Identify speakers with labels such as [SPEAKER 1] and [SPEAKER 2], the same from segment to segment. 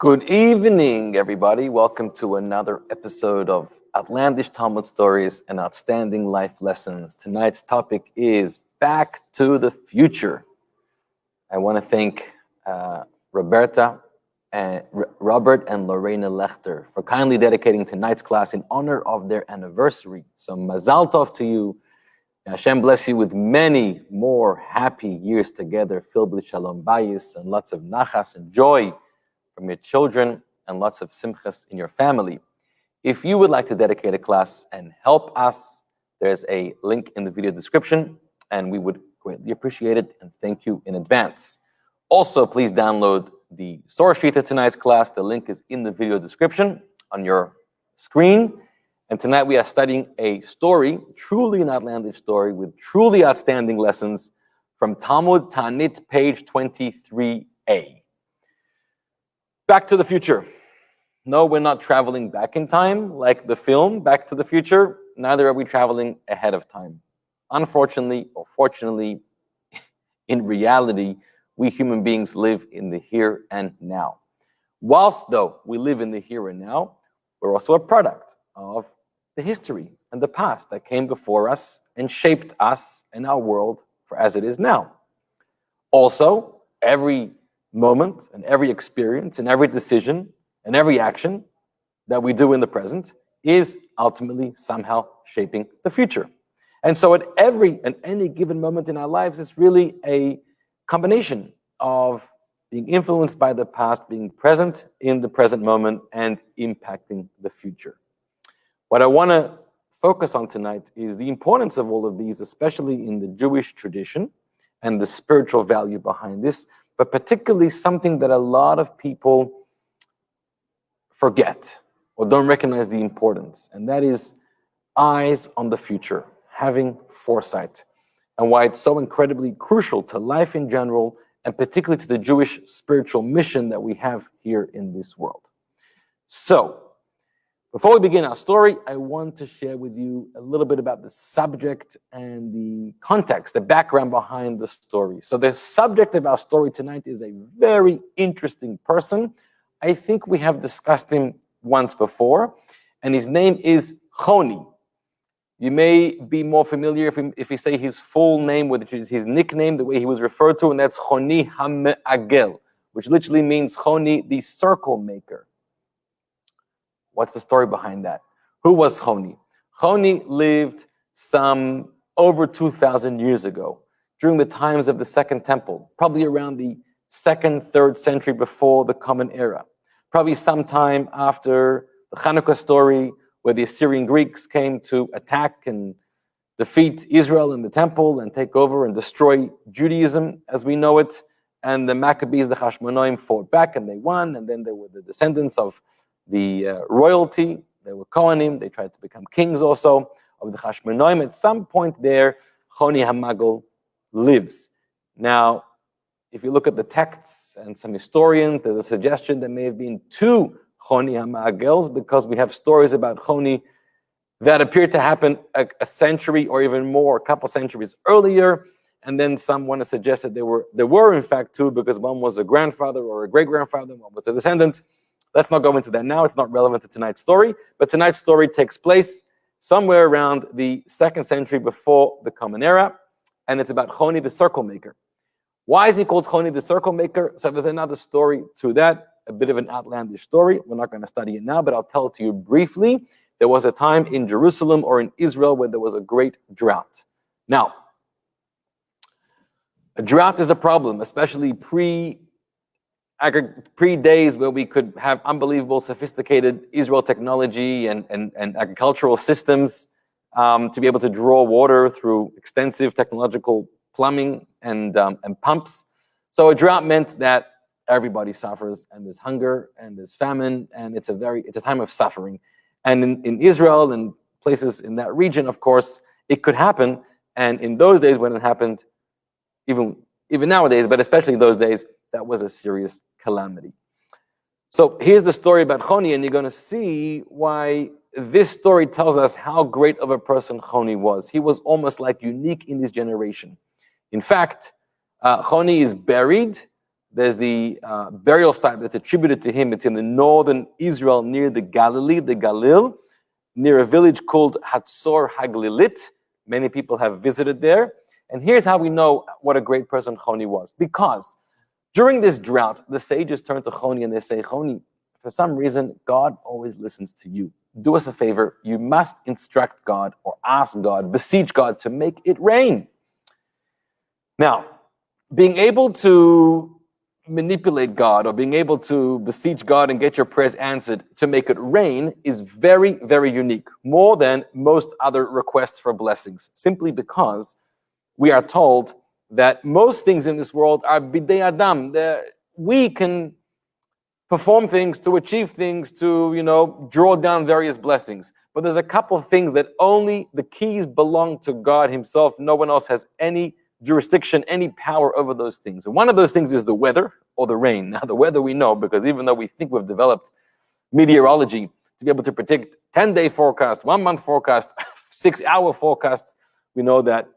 [SPEAKER 1] Good evening, everybody. Welcome to another episode of Outlandish Talmud Stories and Outstanding Life Lessons. Tonight's topic is Back to the Future. I want to thank Robert and Lorena Lechter for kindly dedicating tonight's class in honor of their anniversary. So Mazal Tov to you. Hashem bless you with many more happy years together, filled with shalom bayis and lots of nachas and joy from your children and lots of simchas in your family. If you would like to dedicate a class and help us, there's a link in the video description, and we would greatly appreciate it and thank you in advance. Also, please download the source sheet of tonight's class. The link is in the video description on your screen. And tonight we are studying a story, truly an outlandish story with truly outstanding lessons from Talmud Ta'anit, page 23a. Back to the Future. No, we're not traveling back in time like the film Back to the Future. Neither are we traveling ahead of time. Unfortunately, or fortunately, in reality, we human beings live in the here and now. Whilst, though, we live in the here and now, we're also a product of the history and the past that came before us and shaped us and our world for as it is now. Also, every moment and every experience and every decision and every action that we do in the present is ultimately somehow shaping the future. And so at any given moment in our lives, it's really a combination of being influenced by the past, being present in the present moment, and impacting the future. What I want to focus on tonight is the importance of all of these, especially in the Jewish tradition and the spiritual value behind this, but particularly something that a lot of people forget or don't recognize the importance, and that is eyes on the future, having foresight, and why it's so incredibly crucial to life in general, and particularly to the Jewish spiritual mission that we have here in this world. So, before we begin our story, I want to share with you a little bit about the subject and the context, the background behind the story. So the subject of our story tonight is a very interesting person. I think we have discussed him once before, and his name is Choni. You may be more familiar if we say his full name, which is his nickname, the way he was referred to, and that's Choni HaMe'agel, which literally means Choni, the circle maker. What's the story behind that? Who was Choni? Choni lived some over 2,000 years ago, during the times of the Second Temple, probably around the 2nd, 3rd century before the Common Era, probably sometime after the Hanukkah story, where the Assyrian Greeks came to attack and defeat Israel in the temple and take over and destroy Judaism as we know it. And the Maccabees, the Hashmonaim, fought back and they won, and then they were the descendants of the royalty. They were Kohanim. They tried to become kings also of the Hashmonaim. At some point there, Choni HaMe'agel lives. Now, if you look at the texts and some historians, there's a suggestion there may have been two Choni HaMe'agels, because we have stories about Choni that appear to happen a century or even more, a couple centuries earlier. And then some want to suggest that there were in fact two, because one was a grandfather or a great-grandfather, one was a descendant. Let's not go into that now. It's not relevant to tonight's story. But tonight's story takes place somewhere around the 2nd century before the Common Era. And it's about Choni, the circle maker. Why is he called Choni, the circle maker? So there's another story to that, a bit of an outlandish story. We're not going to study it now, but I'll tell it to you briefly. There was a time in Jerusalem or in Israel where there was a great drought. Now, a drought is a problem, especially pre-days where we could have unbelievable, sophisticated Israel technology and agricultural systems to be able to draw water through extensive technological plumbing and pumps. So a drought meant that everybody suffers, and there's hunger and there's famine, and it's a time of suffering. And in Israel and places in that region, of course, it could happen. And in those days when it happened, even nowadays, but especially those days, that was a serious calamity. So here's the story about Choni, and you're going to see why this story tells us how great of a person Choni was. He was almost like unique in his generation. In fact, Choni is buried There's the burial site that's attributed to him. It's in the northern Israel near the Galilee, the Galil, near a village called Hatzor Haglilit. Many people have visited there. And here's how we know what a great person Choni was. Because during this drought, the sages turn to Choni and they say, Choni, for some reason, God always listens to you. Do us a favor. You must instruct God or ask God, beseech God to make it rain. Now, being able to manipulate God or being able to beseech God and get your prayers answered to make it rain is very, very unique, more than most other requests for blessings, simply because we are told that most things in this world are bidei adam. We can perform things, to achieve things, to draw down various blessings. But there's a couple of things that only the keys belong to God himself. No one else has any jurisdiction, any power over those things. And one of those things is the weather or the rain. Now, the weather we know, because even though we think we've developed meteorology to be able to predict 10-day forecasts, 1-month forecasts, 6-hour forecasts, we know that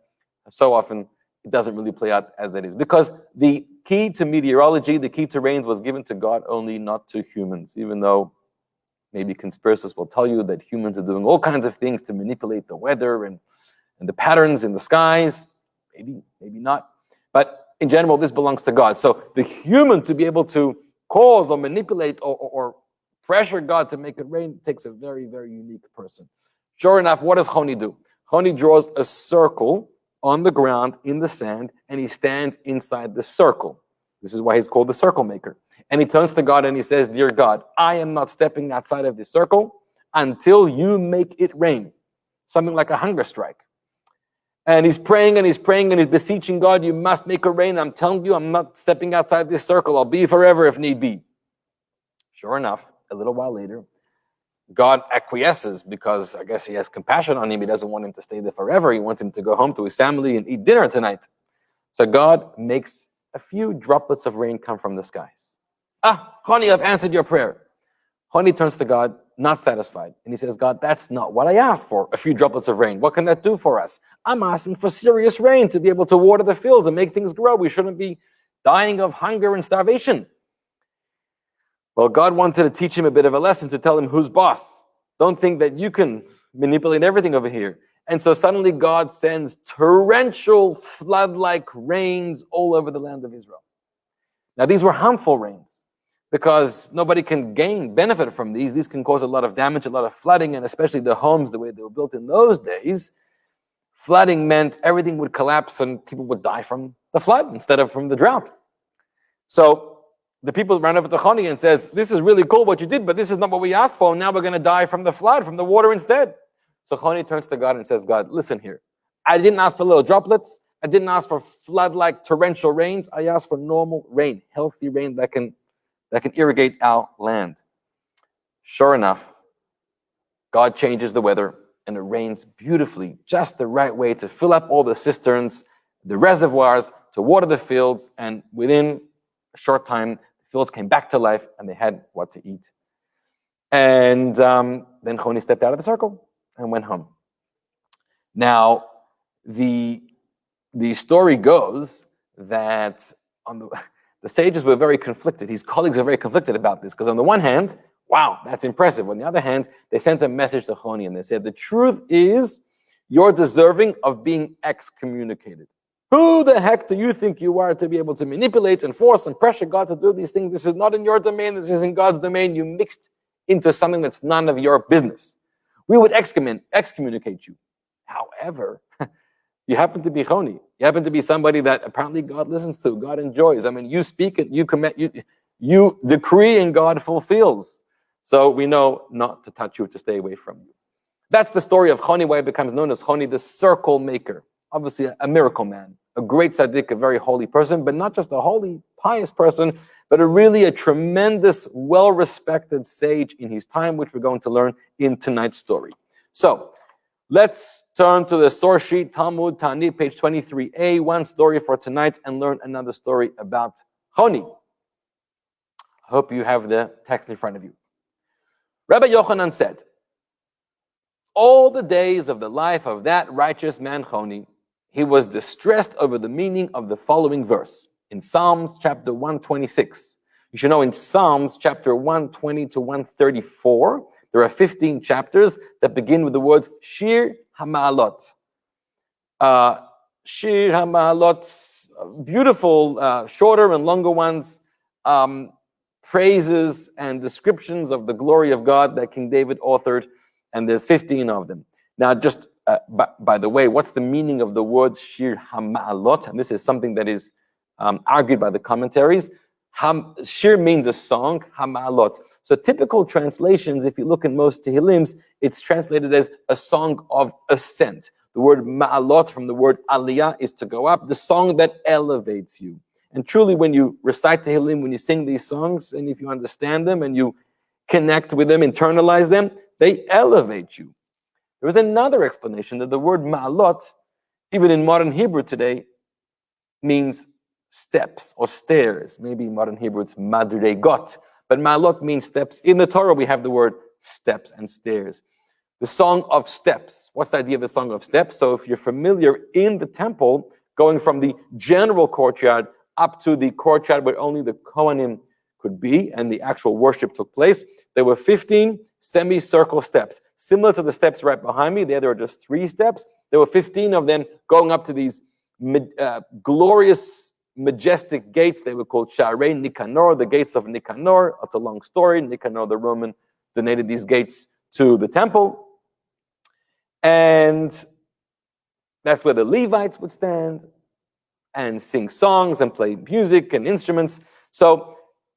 [SPEAKER 1] so often it doesn't really play out as that is. Because the key to meteorology, the key to rains was given to God only, not to humans, even though maybe conspiracists will tell you that humans are doing all kinds of things to manipulate the weather and the patterns in the skies. Maybe not. But in general, this belongs to God. So the human to be able to cause or manipulate or pressure God to make it rain takes a very, very unique person. Sure enough, what does Choni do? Choni draws a circle on the ground in the sand, and he stands inside the circle. This is why he's called the circle maker. And he turns to God and he says, Dear God, I am not stepping outside of this circle until you make it rain. Something like a hunger strike. And he's praying and he's praying and he's beseeching God, you must make it rain. I'm telling you, I'm not stepping outside this circle. I'll be forever if need be. Sure enough, a little while later, God acquiesces because I guess he has compassion on him. He doesn't want him to stay there forever. He wants him to go home to his family and eat dinner tonight. So God makes a few droplets of rain come from the skies. Choni, I've answered your prayer. Choni turns to God, not satisfied. And he says, God, that's not what I asked for, a few droplets of rain. What can that do for us? I'm asking for serious rain to be able to water the fields and make things grow. We shouldn't be dying of hunger and starvation. Well, God wanted to teach him a bit of a lesson, to tell him who's boss. Don't think that you can manipulate everything over here. And so suddenly God sends torrential flood-like rains all over the land of Israel. Now, these were harmful rains because nobody can benefit from these. These can cause a lot of damage, a lot of flooding, and especially the homes, the way they were built in those days. Flooding meant everything would collapse and people would die from the flood instead of from the drought. So the people ran over to Choni and says, this is really cool what you did, but this is not what we asked for. Now we're going to die from the flood, from the water instead. So Choni turns to God and says, God, listen here. I didn't ask for little droplets. I didn't ask for flood-like torrential rains. I asked for normal rain, healthy rain that can irrigate our land. Sure enough, God changes the weather and it rains beautifully, just the right way to fill up all the cisterns, the reservoirs, to water the fields, and within a short time, the fields came back to life and they had what to eat. And then Choni stepped out of the circle and went home. Now, the story goes that the sages were very conflicted. His colleagues were very conflicted about this because on the one hand, wow, that's impressive. On the other hand, they sent a message to Choni and they said, the truth is you're deserving of being excommunicated. Who the heck do you think you are to be able to manipulate and force and pressure God to do these things? This is not in your domain. This is in God's domain. You mixed into something that's none of your business. We would excommunicate you. However, you happen to be Choni. You happen to be somebody that apparently God listens to, God enjoys. I mean, you speak it, you commit, you decree and God fulfills. So we know not to touch you, to stay away from you. That's the story of Choni, why it becomes known as Choni, the circle maker. Obviously a miracle man, a great tzaddik, a very holy person, but not just a holy, pious person, but really a tremendous, well-respected sage in his time, which we're going to learn in tonight's story. So, let's turn to the source sheet, Talmud, Ta'anit, page 23a, one story for tonight, and learn another story about Choni. I hope you have the text in front of you. Rabbi Yochanan said, all the days of the life of that righteous man Choni, he was distressed over the meaning of the following verse. in Psalms chapter 126. You should know in Psalms chapter 120 to 134, there are 15 chapters that begin with the words Shir HaMa'alot. Shir HaMa'alot, beautiful, shorter and longer ones, praises and descriptions of the glory of God that King David authored, and there's 15 of them. Now, just by the way, what's the meaning of the words Shir HaMa'alot? And this is something that is argued by the commentaries. Shir means a song, HaMa'alot. So typical translations, if you look in most Tehillims, it's translated as a song of ascent. The word Ma'alot from the word Aliyah is to go up, the song that elevates you. And truly, when you recite Tehillim, when you sing these songs, and if you understand them and you connect with them, internalize them, they elevate you. There is another explanation that the word Ma'alot, even in modern Hebrew today, means steps or stairs. Maybe in modern Hebrew it's madregot, but Ma'alot means steps. In the Torah we have the word steps and stairs. The Song of Steps. What's the idea of the Song of Steps? So if you're familiar in the temple, going from the general courtyard up to the courtyard where only the Kohanim could be and the actual worship took place, there were 15 semicircle steps. Similar to the steps right behind me, there are just 3 steps. There were 15 of them going up to these glorious, majestic gates. They were called Sharei Nicanor, the gates of Nicanor. It's a long story. Nicanor the Roman donated these gates to the temple. And that's where the Levites would stand and sing songs and play music and instruments. So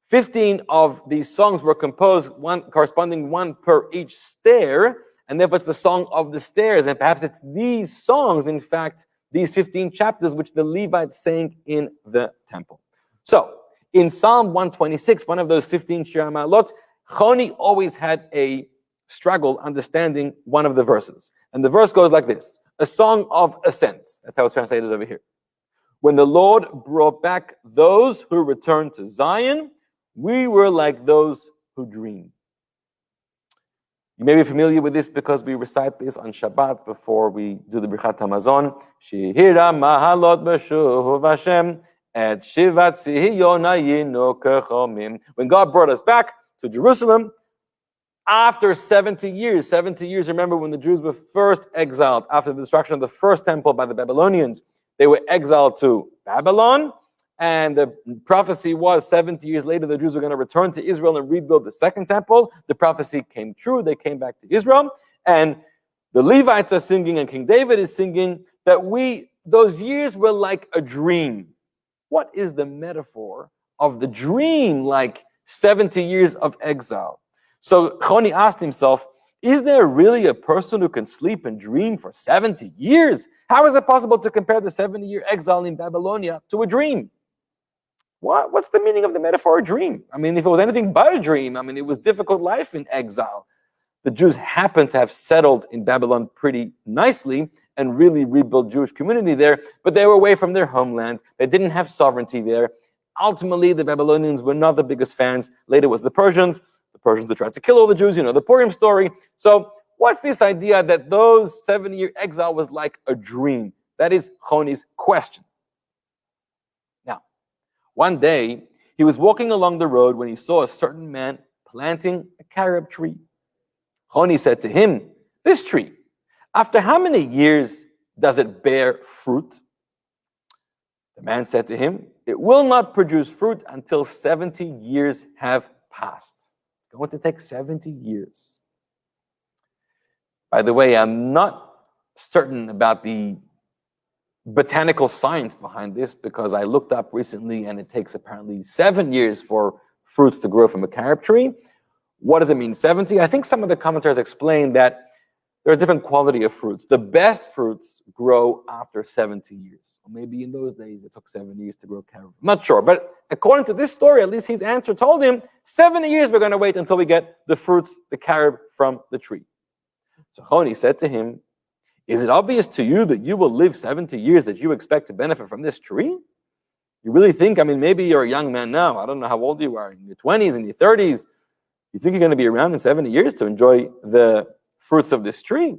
[SPEAKER 1] 15 of these songs were composed, corresponding one per each stair, and therefore it's the song of the stairs. And perhaps it's these songs, in fact, these 15 chapters, which the Levites sang in the temple. So in Psalm 126, one of those 15 Shir HaMa'alot, Choni always had a struggle understanding one of the verses. And the verse goes like this: a song of ascents. That's how it's translated over here. When the Lord brought back those who returned to Zion, we were like those who dream. You may be familiar with this because we recite this on Shabbat before we do the Birchat Hamazon. Shihira mahalot b'shuv Hashem et shivat Zion hayinu kechomim. When God brought us back to Jerusalem, after 70 years, remember when the Jews were first exiled, after the destruction of the first temple by the Babylonians, they were exiled to Babylon, and the prophecy was 70 years later the Jews were going to return to Israel and rebuild the second temple. The prophecy came true. They came back to Israel, and the Levites are singing, and King David is singing that those years were like a dream. What is the metaphor of the dream, like 70 years of exile? So Choni asked himself, is there really a person who can sleep and dream for 70 years? How is it possible to compare the 70-year exile in Babylonia to a dream? What's the meaning of the metaphor of dream? I mean, if it was anything but a dream, I mean, it was difficult life in exile. The Jews happened to have settled in Babylon pretty nicely and really rebuilt Jewish community there, but they were away from their homeland. They didn't have sovereignty there. Ultimately, the Babylonians were not the biggest fans. Later was the Persians. The Persians that tried to kill all the Jews, the Purim story. So what's this idea that those 70-year exile was like a dream? That is Choni's question. Now, one day, he was walking along the road when he saw a certain man planting a carob tree. Choni said to him, "This tree, after how many years does it bear fruit?" The man said to him, "It will not produce fruit until 70 years have passed." It's going to take 70 years. By the way, I'm not certain about the botanical science behind this because I looked up recently and it takes apparently 7 years for fruits to grow from a carob tree. What does it mean, 70? I think some of the commentators explain that there's a different quality of fruits. The best fruits grow after 70 years. Or maybe in those days it took 70 years to grow carob. I'm not sure, but according to this story, at least his answer told him, 70 years we're going to wait until we get the fruits, the carob from the tree. So Choni said to him, "Is it obvious to you that you will live 70 years, that you expect to benefit from this tree? You really think, maybe you're a young man now. I don't know how old you are, in your 20s, in your 30s. You think you're going to be around in 70 years to enjoy the fruits of this tree?"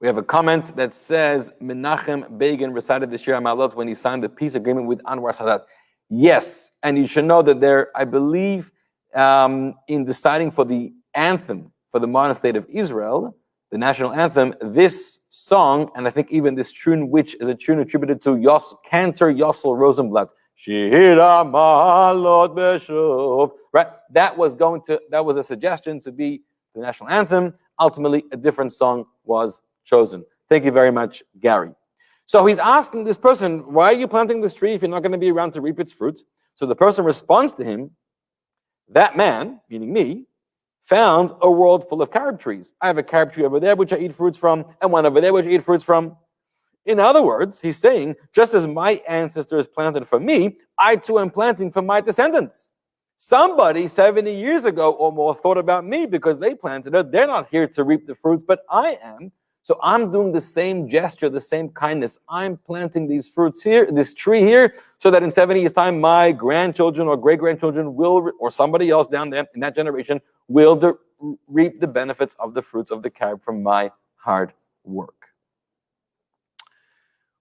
[SPEAKER 1] We have a comment that says Menachem Begin recited the Shir HaMa'alot when he signed the peace agreement with Anwar Sadat. Yes, and you should know that there, I believe, in deciding for the anthem for the modern state of Israel, the national anthem, this song, and I think even this tune, which is a tune attributed to Cantor Yossel Rosenblatt, Shir HaMa'alot B'Shuv, right? That was a suggestion to be the national anthem. Ultimately, a different song was chosen. Thank you very much, Gary. So he's asking this person, why are you planting this tree if you're not going to be around to reap its fruit? So the person responds to him, that man, meaning me, found a world full of carob trees. I have a carob tree over there which I eat fruits from, and one over there which I eat fruits from. In other words, he's saying, just as my ancestors planted for me, I too am planting for my descendants. Somebody 70 years ago or more thought about me because they planted it. They're not here to reap the fruits, but I am. So I'm doing the same gesture, the same kindness. I'm planting these fruits here, this tree here, so that in 70 years' time, my grandchildren or great-grandchildren will, or somebody else down there in that generation, will reap the benefits of the fruits of the carob from my hard work.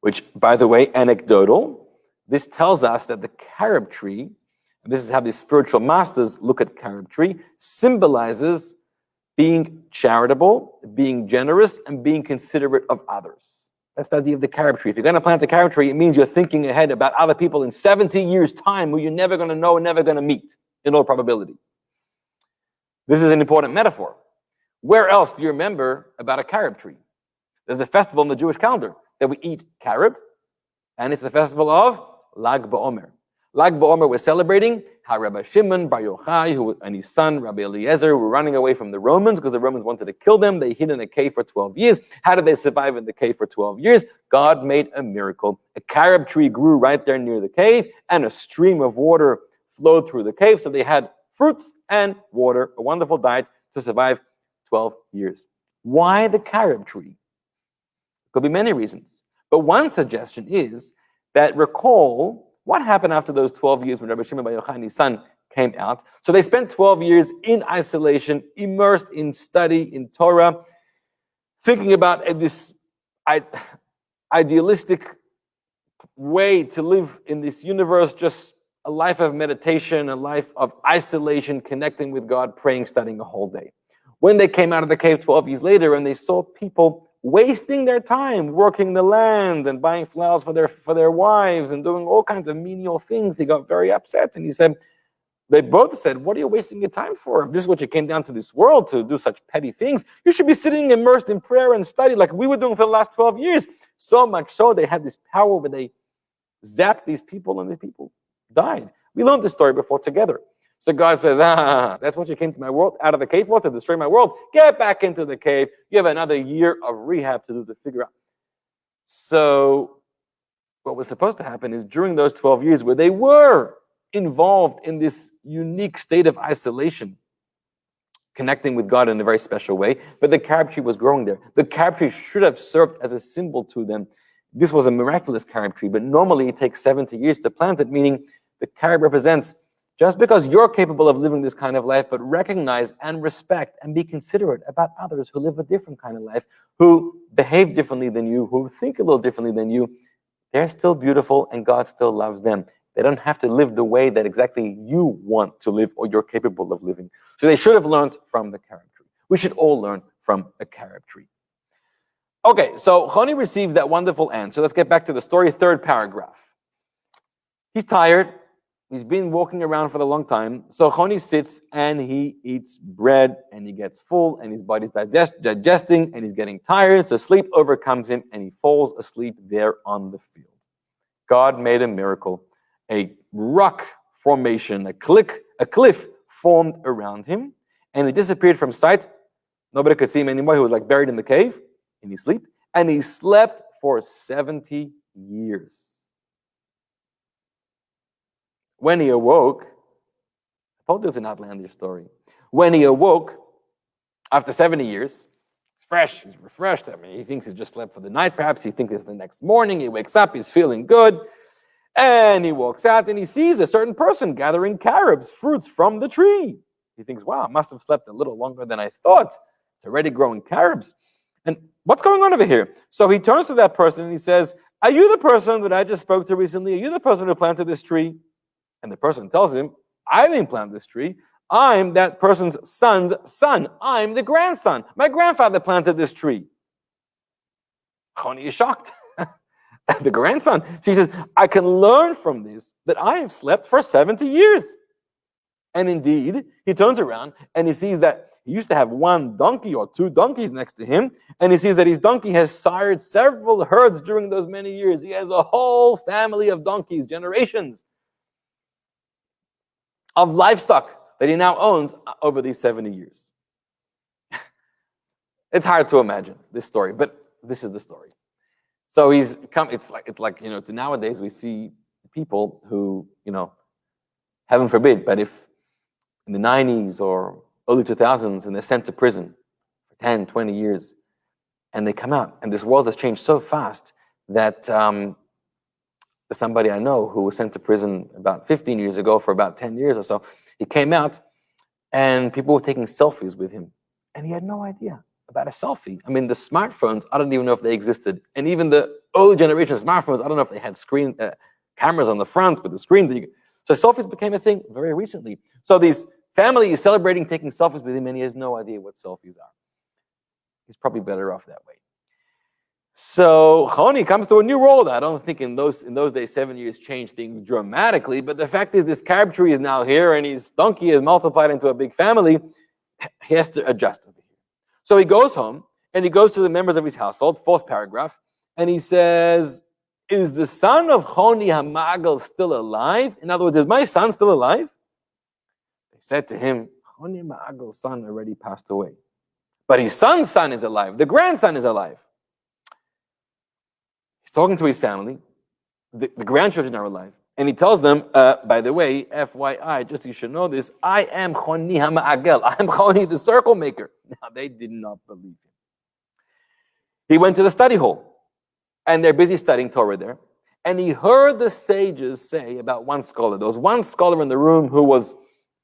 [SPEAKER 1] Which, by the way, anecdotal, this tells us that the carob tree, and this is how the spiritual masters look at carob tree, symbolizes being charitable, being generous, and being considerate of others. That's the idea of the carob tree. If you're going to plant the carob tree, it means you're thinking ahead about other people in 70 years' time who you're never going to know and never going to meet, in all probability. This is an important metaphor. Where else do you remember about a carob tree? There's a festival in the Jewish calendar that we eat carob, and it's the festival of Lag BaOmer. Lag BaOmer, we're celebrating how Rabbi Shimon Bar Yochai and his son Rabbi Eliezer were running away from the Romans because the Romans wanted to kill them. They hid in a cave for 12 years. How did they survive in the cave for 12 years? God made a miracle. A carob tree grew right there near the cave, and a stream of water flowed through the cave. So they had fruits and water, a wonderful diet to survive 12 years. Why the carob tree? Could be many reasons. But one suggestion is that recall what happened after those 12 years when Rabbi Shimon Bar Yochai and his son came out. So they spent 12 years in isolation, immersed in study, in Torah, thinking about this idealistic way to live in this universe, just a life of meditation, a life of isolation, connecting with God, praying, studying a whole day. When they came out of the cave 12 years later and they saw people wasting their time working the land and buying flowers for their wives and doing all kinds of menial things, he got very upset. And they both said, what are you wasting your time for? If this is what you came down to this world to do, such petty things, you should be sitting immersed in prayer and study like we were doing for the last 12 years. So much so they had this power where they zapped these people and these people died. We learned this story before together. So God says, that's what you came to my world, out of the cave for, to destroy my world. Get back into the cave. You have another year of rehab to do to figure out. So what was supposed to happen is during those 12 years where they were involved in this unique state of isolation, connecting with God in a very special way, but the carob tree was growing there. The carob tree should have served as a symbol to them. This was a miraculous carob tree, but normally it takes 70 years to plant it, meaning the carob represents just because you're capable of living this kind of life, but recognize and respect and be considerate about others who live a different kind of life, who behave differently than you, who think a little differently than you. They're still beautiful and God still loves them. They don't have to live the way that exactly you want to live or you're capable of living. So they should have learned from the carob tree. We should all learn from a carob tree. Okay, so Choni receives that wonderful answer. Let's get back to the story, third paragraph. He's tired. He's been walking around for a long time. So Choni sits and he eats bread and he gets full and his body's digesting and he's getting tired. So sleep overcomes him and he falls asleep there on the field. God made a miracle. A rock formation, a cliff formed around him and he disappeared from sight. Nobody could see him anymore. He was like buried in the cave in his sleep. And he slept for 70 years. When he awoke, I told you it's an outlandish story. When he awoke, after 70 years, he's fresh, he's refreshed. I mean, he thinks he's just slept for the night. Perhaps he thinks it's the next morning. He wakes up, he's feeling good. And he walks out and he sees a certain person gathering carobs, fruits from the tree. He thinks, wow, I must have slept a little longer than I thought. It's already growing carobs. And what's going on over here? So he turns to that person and he says, are you the person that I just spoke to recently? Are you the person who planted this tree? And the person tells him, I didn't plant this tree. I'm that person's son's son. I'm the grandson. My grandfather planted this tree. Choni is shocked. The grandson. So he says, I can learn from this that I have slept for 70 years. And indeed, he turns around and he sees that he used to have one donkey or two donkeys next to him. And he sees that his donkey has sired several herds during those many years. He has a whole family of donkeys, generations of livestock that he now owns over these 70 years. It's hard to imagine this story, but this is the story. So he's come. It's like nowadays we see people who, heaven forbid, but if in the 90s or early 2000s and they're sent to prison for 10, 20 years and they come out, and this world has changed so fast that somebody I know who was sent to prison about 15 years ago for about 10 years or so, he came out and people were taking selfies with him and he had no idea about a selfie. I mean, the smartphones, I don't even know if they existed. And even the early generation smartphones, I don't know if they had screen cameras on the front with the screen. So selfies became a thing very recently. So these family is celebrating taking selfies with him and he has no idea what selfies are. He's probably better off that way. So Choni comes to a new world. I don't think in those days 7 years changed things dramatically, but the fact is this carob tree is now here and his donkey is multiplied into a big family. He has to adjust over here. So he goes home and he goes to the members of his household, 4th paragraph, and he says, is the son of Choni HaMa'agal still alive? In other words, is my son still alive? They said to him, Choni HaMa'agal's son already passed away. But his son's son is alive. The grandson is alive. He's talking to his family. The grandchildren are alive. And he tells them, by the way, FYI, just so you should know this, I am Choni HaMa'agal. I am Choni, the circle maker. Now, they did not believe him. He went to the study hall, and they're busy studying Torah there. And he heard the sages say about one scholar. There was one scholar in the room who was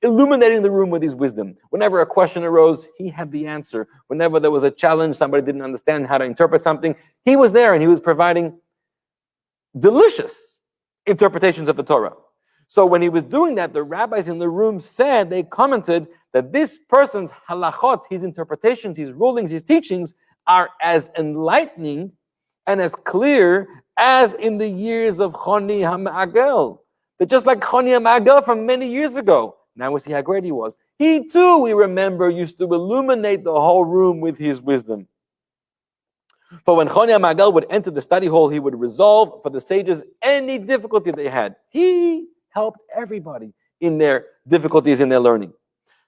[SPEAKER 1] illuminating the room with his wisdom. Whenever a question arose, he had the answer. Whenever there was a challenge, somebody didn't understand how to interpret something, he was there and he was providing delicious interpretations of the Torah. So when he was doing that, the rabbis in the room said, they commented that this person's halachot, his interpretations, his rulings, his teachings are as enlightening and as clear as in the years of Choni HaMa'agal. But just like Choni HaMa'agal from many years ago, now we see how great he was. He too, we remember, used to illuminate the whole room with his wisdom. For when Choni HaMa'agal would enter the study hall, he would resolve for the sages any difficulty they had. He helped everybody in their difficulties in their learning.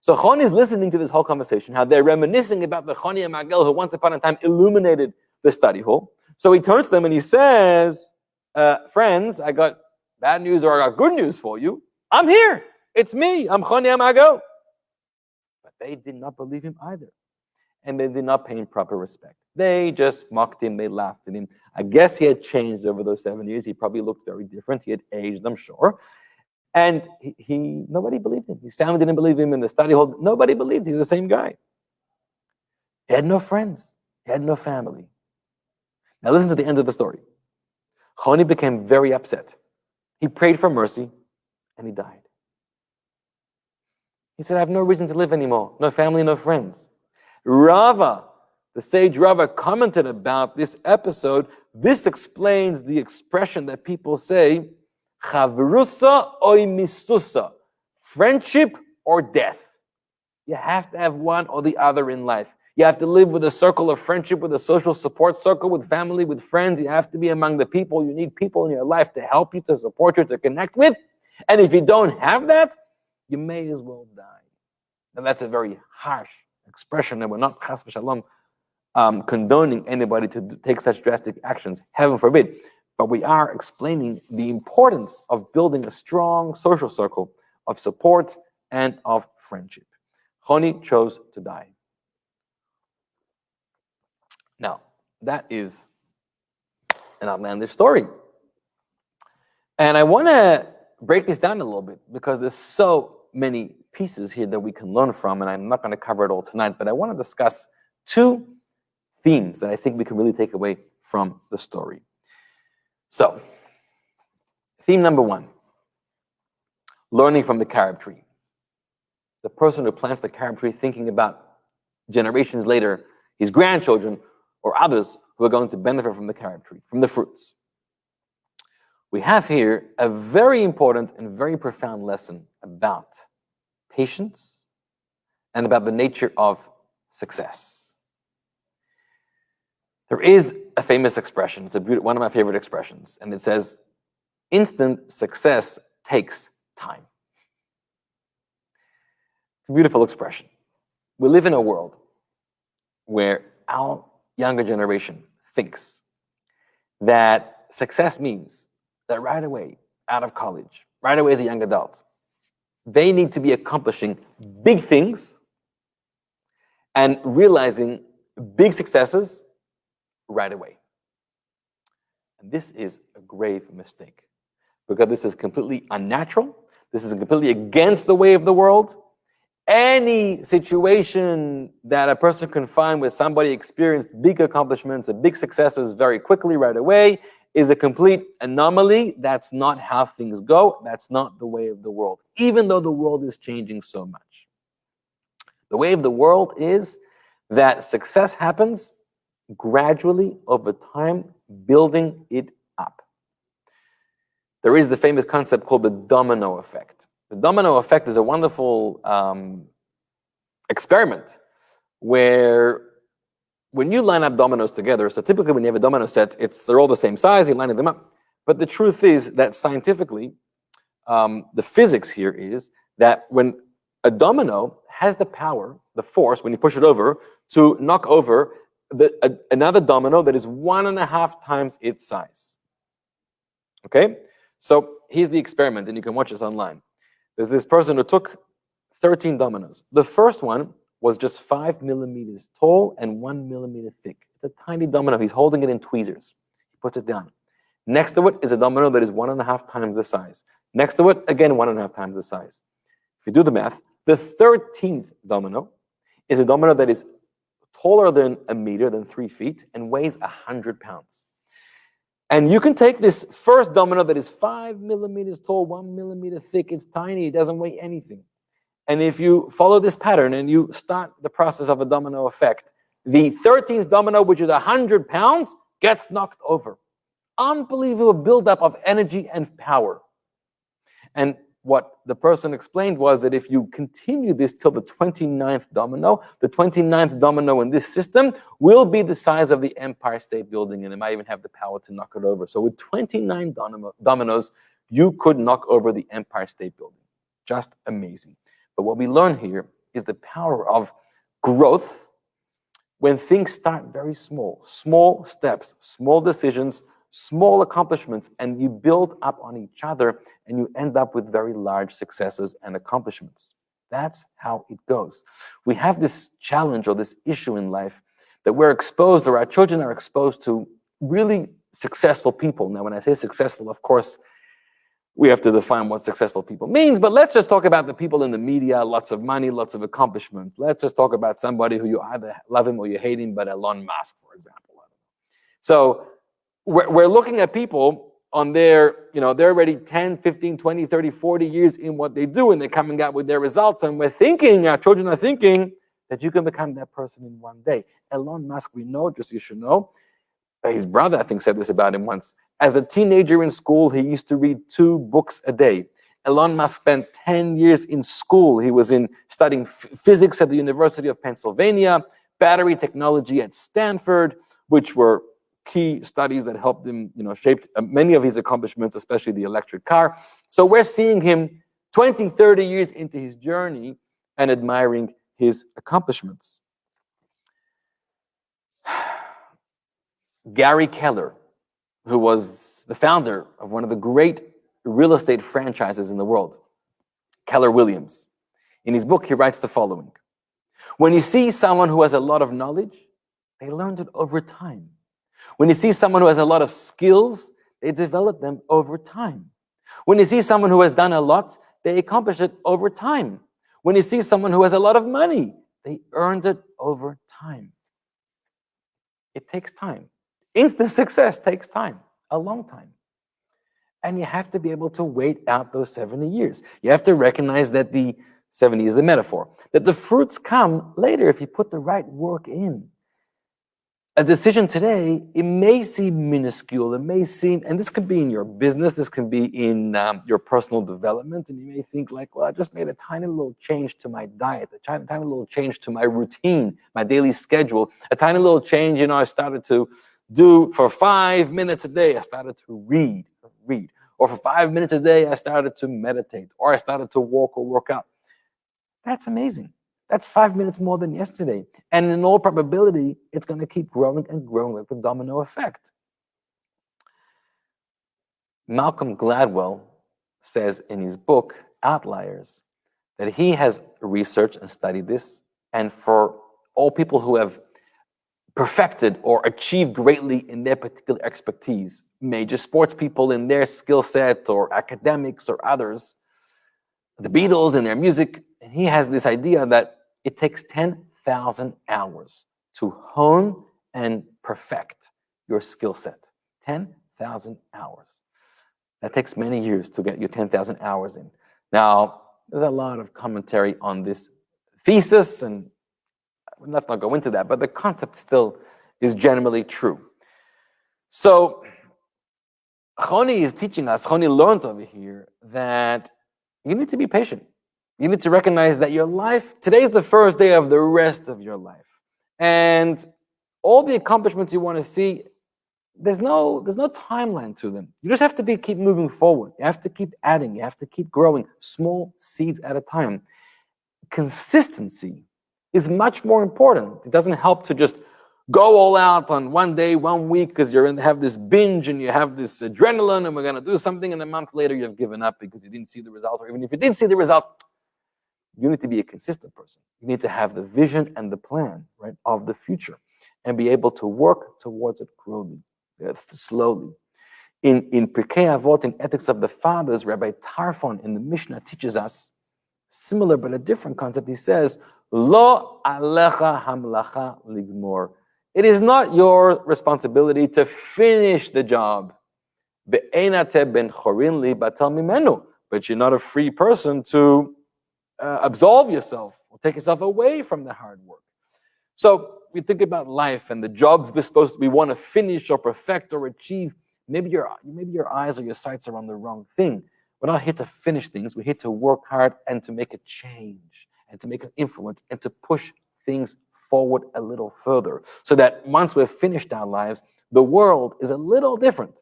[SPEAKER 1] So Choni is listening to this whole conversation, how they're reminiscing about the Choni HaMa'agal who once upon a time illuminated the study hall. So he turns to them and he says, friends, I got bad news or I got good news for you. I'm here. It's me. I'm Choni HaMa'agal. But they did not believe him either. And they did not pay him proper respect. They just mocked him. They laughed at him. I guess he had changed over those 7 years. He probably looked very different. He had aged, I'm sure. And nobody believed him. His family didn't believe him in the study hall. Nobody believed he's the same guy. He had no friends. He had no family. Now listen to the end of the story. Choni became very upset. He prayed for mercy and he died. He said, I have no reason to live anymore. No family, no friends. Rava, the sage Rava, commented about this episode. This explains the expression that people say, Chavrusa oy misusa, friendship or death. You have to have one or the other in life. You have to live with a circle of friendship, with a social support circle, with family, with friends. You have to be among the people. You need people in your life to help you, to support you, to connect with. And if you don't have that, you may as well die. And that's a very harsh expression, and we're not chas v'shalom condoning anybody to take such drastic actions, heaven forbid. But we are explaining the importance of building a strong social circle of support and of friendship. Choni chose to die. Now, that is an outlandish story. And I want to break this down a little bit because there's so many pieces here that we can learn from, and I'm not going to cover it all tonight, but I want to discuss two themes that I think we can really take away from the story. So, theme number 1, learning from the carob tree. The person who plants the carob tree thinking about generations later, his grandchildren or others who are going to benefit from the carob tree, from the fruits. We have here a very important and very profound lesson about patience and about the nature of success. There is a famous expression, it's one of my favorite expressions, and it says, instant success takes time. It's a beautiful expression. We live in a world where our younger generation thinks that success means that right away, out of college, right away as a young adult, they need to be accomplishing big things and realizing big successes right away. And this is a grave mistake, because this is completely unnatural. This is completely against the way of the world. Any situation that a person can find where somebody experienced big accomplishments and big successes very quickly right away is a complete anomaly. That's not how things go. That's not the way of the world, even though the world is changing so much. The way of the world is that success happens gradually over time, building it up. There is the famous concept called the domino effect. The domino effect is a wonderful experiment where when you line up dominoes together, so typically when you have a domino set, they're all the same size, you're lining them up. But the truth is that scientifically, the physics here is that when a domino has the power, the force, when you push it over, to knock over another domino that is 1.5 times its size. Okay? So here's the experiment, and you can watch this online. There's this person who took 13 dominoes. The first one was just 5 millimeters tall and 1 millimeter thick. It's a tiny domino. He's holding it in tweezers. He puts it down. Next to it is a domino that is 1.5 times the size. Next to it, again, 1.5 times the size. If you do the math, the 13th domino is a domino that is taller than a meter, than 3 feet, and weighs 100 pounds. And you can take this first domino that is 5 millimeters tall, 1 millimeter thick, it's tiny, it doesn't weigh anything. And if you follow this pattern and you start the process of a domino effect, the 13th domino, which is 100 pounds, gets knocked over. Unbelievable buildup of energy and power. And what the person explained was that if you continue this till the 29th domino in this system will be the size of the Empire State Building, and it might even have the power to knock it over. So with 29 dominoes, you could knock over the Empire State Building. Just amazing. But what we learn here is the power of growth when things start very small. Small steps, small decisions, small accomplishments, and you build up on each other, and you end up with very large successes and accomplishments. That's how it goes. We have this challenge or this issue in life that we're exposed, or our children are exposed to really successful people. Now, when I say successful, of course, we have to define what successful people means, but let's just talk about the people in the media, lots of money, lots of accomplishment. Let's just talk about somebody who you either love him or you hate him, but Elon Musk, for example. So we're looking at people on their, they're already 10, 15, 20, 30, 40 years in what they do, and they're coming out with their results, and we're thinking, our children are thinking that you can become that person in one day. Elon Musk, we know, just you should know, his brother, I think, said this about him once. As a teenager in school, he used to read 2 books a day. Elon Musk spent 10 years in school. He was studying physics at the University of Pennsylvania, battery technology at Stanford, which were key studies that helped him, shaped many of his accomplishments, especially the electric car. So we're seeing him 20, 30 years into his journey and admiring his accomplishments. Gary Keller, who was the founder of one of the great real estate franchises in the world, Keller Williams. In his book, he writes the following: when you see someone who has a lot of knowledge, they learned it over time. When you see someone who has a lot of skills, they develop them over time. When you see someone who has done a lot, they accomplish it over time. When you see someone who has a lot of money, they earned it over time. It takes time. Instant success takes time, a long time. And you have to be able to wait out those 70 years. You have to recognize that the 70 is the metaphor, that the fruits come later if you put the right work in. A decision today, it may seem minuscule, it may seem, and this could be in your business, this can be in your personal development, and you may think like, well, I just made a tiny little change to my diet, a tiny little change to my routine, my daily schedule, a tiny little change, I started to do for 5 minutes a day, I started to read, or for 5 minutes a day, I started to meditate, or I started to walk or work out. That's amazing. That's 5 minutes more than yesterday. And in all probability, it's going to keep growing and growing like the domino effect. Malcolm Gladwell says in his book, Outliers, that he has researched and studied this. And for all people who have perfected or achieved greatly in their particular expertise, major sports people in their skill set or academics or others, the Beatles and their music, and he has this idea that it takes 10,000 hours to hone and perfect your skill set. 10,000 hours. That takes many years to get your 10,000 hours in. Now, there's a lot of commentary on this thesis, and let's not go into that, but the concept still is generally true. So, Choni is teaching us, Choni learned over here, that you need to be patient. You need to recognize that your life, today is the first day of the rest of your life. And all the accomplishments you want to see, there's no timeline to them. You just have to keep moving forward. You have to keep adding. You have to keep growing, small seeds at a time. Consistency is much more important. It doesn't help to just go all out on one day, 1 week, because have this binge and you have this adrenaline and we're going to do something, and a month later you've given up because you didn't see the result, or even if you did see the result, you need to be a consistent person. You need to have the vision and the plan, right, of the future and be able to work towards it slowly. In Pirkei Avot, in Ethics of the Fathers, Rabbi Tarfon in the Mishnah teaches us similar but a different concept. He says, Lo alecha hamlacha ligmor. It is not your responsibility to finish the job. Be'enate ben chorin li batal mimenu. But you're not a free person to absolve yourself or take yourself away from the hard work. So we think about life and the jobs we want to finish or perfect or achieve. Maybe your eyes or your sights are on the wrong thing. We're not here to finish things. We're here to work hard and to make a change and to make an influence and to push things forward a little further, so that once we've finished our lives, the world is a little different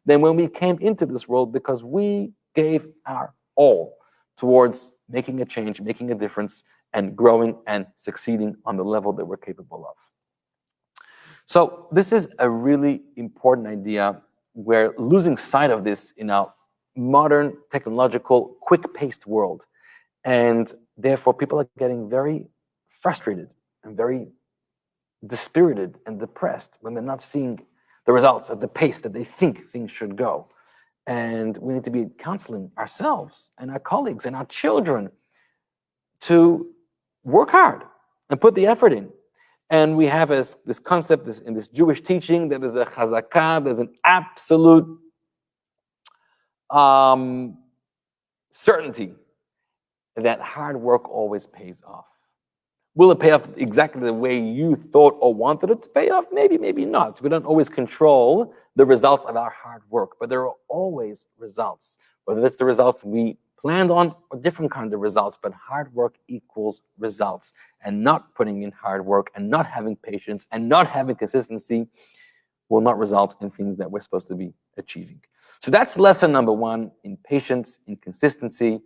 [SPEAKER 1] than when we came into this world, because we gave our all towards making a change, making a difference, and growing and succeeding on the level that we're capable of. So this is a really important idea. We're losing sight of this in our modern, technological, quick-paced world. And therefore, people are getting very frustrated and very dispirited and depressed when they're not seeing the results at the pace that they think things should go. And we need to be counseling ourselves and our colleagues and our children to work hard and put the effort in. And we have this concept in this Jewish teaching that there's a chazakah, there's an absolute certainty that hard work always pays off. Will it pay off exactly the way you thought or wanted it to pay off? Maybe, maybe not. We don't always control the results of our hard work, but there are always results, whether it's the results we planned on or different kinds of results, but hard work equals results. And not putting in hard work and not having patience and not having consistency will not result in things that we're supposed to be achieving. So that's lesson number one in patience, in consistency,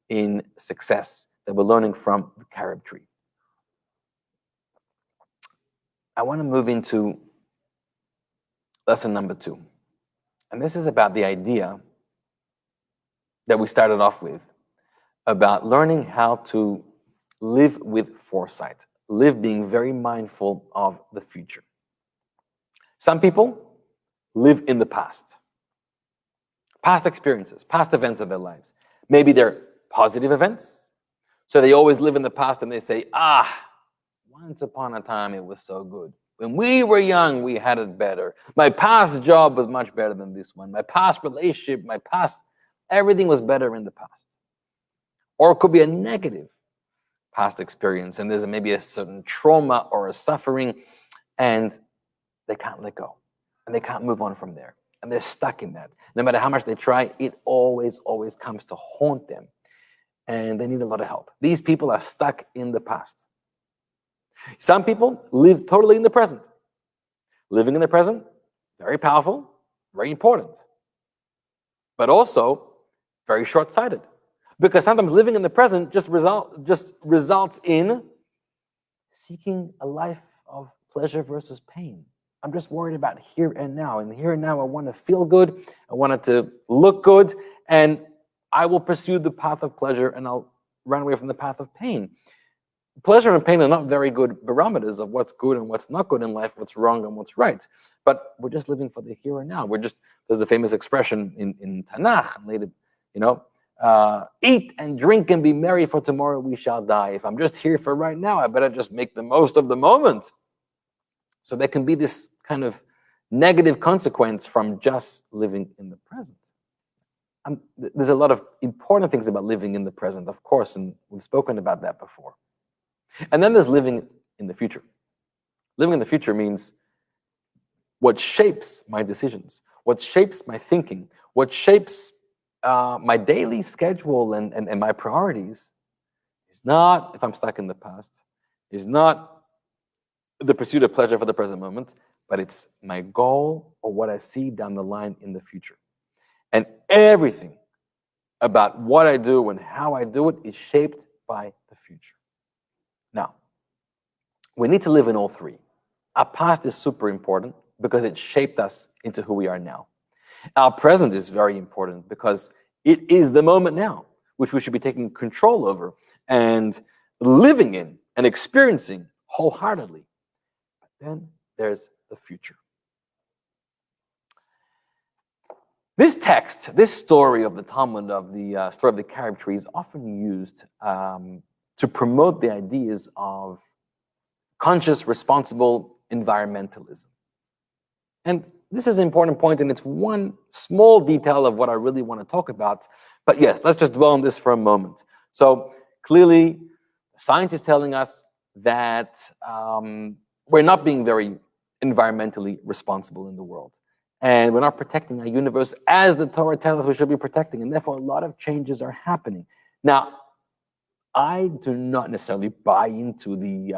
[SPEAKER 1] in success that we're learning from the carob tree. I want to move into lesson number two. And this is about the idea that we started off with, about learning how to live with foresight, live being very mindful of the future. Some people live in the past experiences, past events of their lives. Maybe they're positive events, so they always live in the past and they say, once upon a time it was so good. When we were young, we had it better. My past job was much better than this one. My past relationship, everything was better in the past. Or it could be a negative past experience, and there's maybe a certain trauma or a suffering, and they can't let go, and they can't move on from there, and they're stuck in that. No matter how much they try, it always comes to haunt them, and they need a lot of help. These people are stuck in the past. Some people live totally in the present. Living in the present, very powerful, very important, but also very short-sighted. Because sometimes living in the present just results in seeking a life of pleasure versus pain. I'm just worried about here and now. And here and now, I want to feel good. I want it to look good. And I will pursue the path of pleasure, and I'll run away from the path of pain. Pleasure and pain are not very good barometers of what's good and what's not good in life, what's wrong and what's right. But we're just living for the here and now. There's the famous expression in Tanakh, and later, eat and drink and be merry, for tomorrow we shall die. If I'm just here for right now, I better just make the most of the moment. So there can be this kind of negative consequence from just living in the present. There's a lot of important things about living in the present, of course, and we've spoken about that before. And then there's living in the future. Living in the future means what shapes my decisions, what shapes my thinking, what shapes my daily schedule and my priorities is not, if I'm stuck in the past, is not the pursuit of pleasure for the present moment, but it's my goal or what I see down the line in the future. And everything about what I do and how I do it is shaped by the future. Now, we need to live in all three. Our past is super important because it shaped us into who we are now. Our present is very important because it is the moment now, which we should be taking control over and living in and experiencing wholeheartedly. But then there's the future. This text, this story of the Talmud, of the story of the carob tree, is often used to promote the ideas of conscious, responsible environmentalism. And this is an important point, and it's one small detail of what I really want to talk about. But yes, let's just dwell on this for a moment. So clearly, science is telling us that we're not being very environmentally responsible in the world. And we're not protecting our universe as the Torah tells us we should be protecting. And therefore, a lot of changes are happening. Now, I do not necessarily buy into the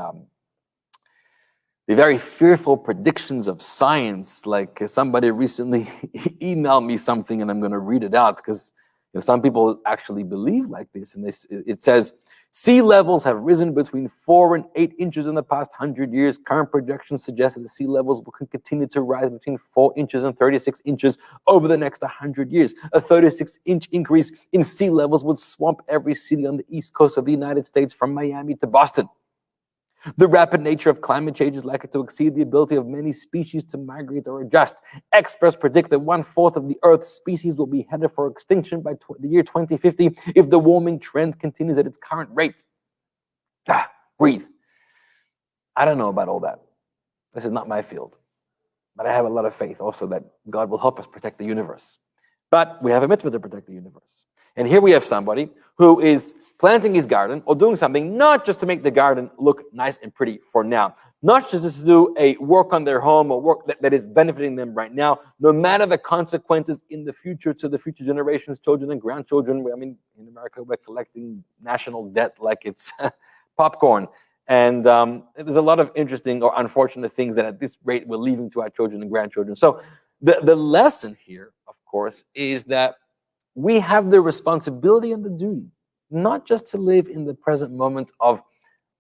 [SPEAKER 1] very fearful predictions of science. Like somebody recently emailed me something, and I'm going to read it out because some people actually believe like this. And it says, sea levels have risen between 4 and 8 inches in the past 100 years. Current projections suggest that the sea levels will continue to rise between 4 inches and 36 inches over the next 100 years. A 36-inch increase in sea levels would swamp every city on the east coast of the United States from Miami to Boston. The rapid nature of climate change is likely to exceed the ability of many species to migrate or adjust. Experts predict that 1/4 of the Earth's species will be headed for extinction by the year 2050 if the warming trend continues at its current rate. Breathe. I don't know about all that. This is not my field. But I have a lot of faith also that God will help us protect the universe. But we have a mitzvah to protect the universe. And here we have somebody who is planting his garden or doing something not just to make the garden look nice and pretty for now, not just to do a work on their home or work that is benefiting them right now, no matter the consequences in the future to the future generations, children and grandchildren. I mean, in America, we're collecting national debt like it's popcorn. And there's a lot of interesting or unfortunate things that at this rate we're leaving to our children and grandchildren. So the lesson here, of course, is that we have the responsibility and the duty not just to live in the present moment of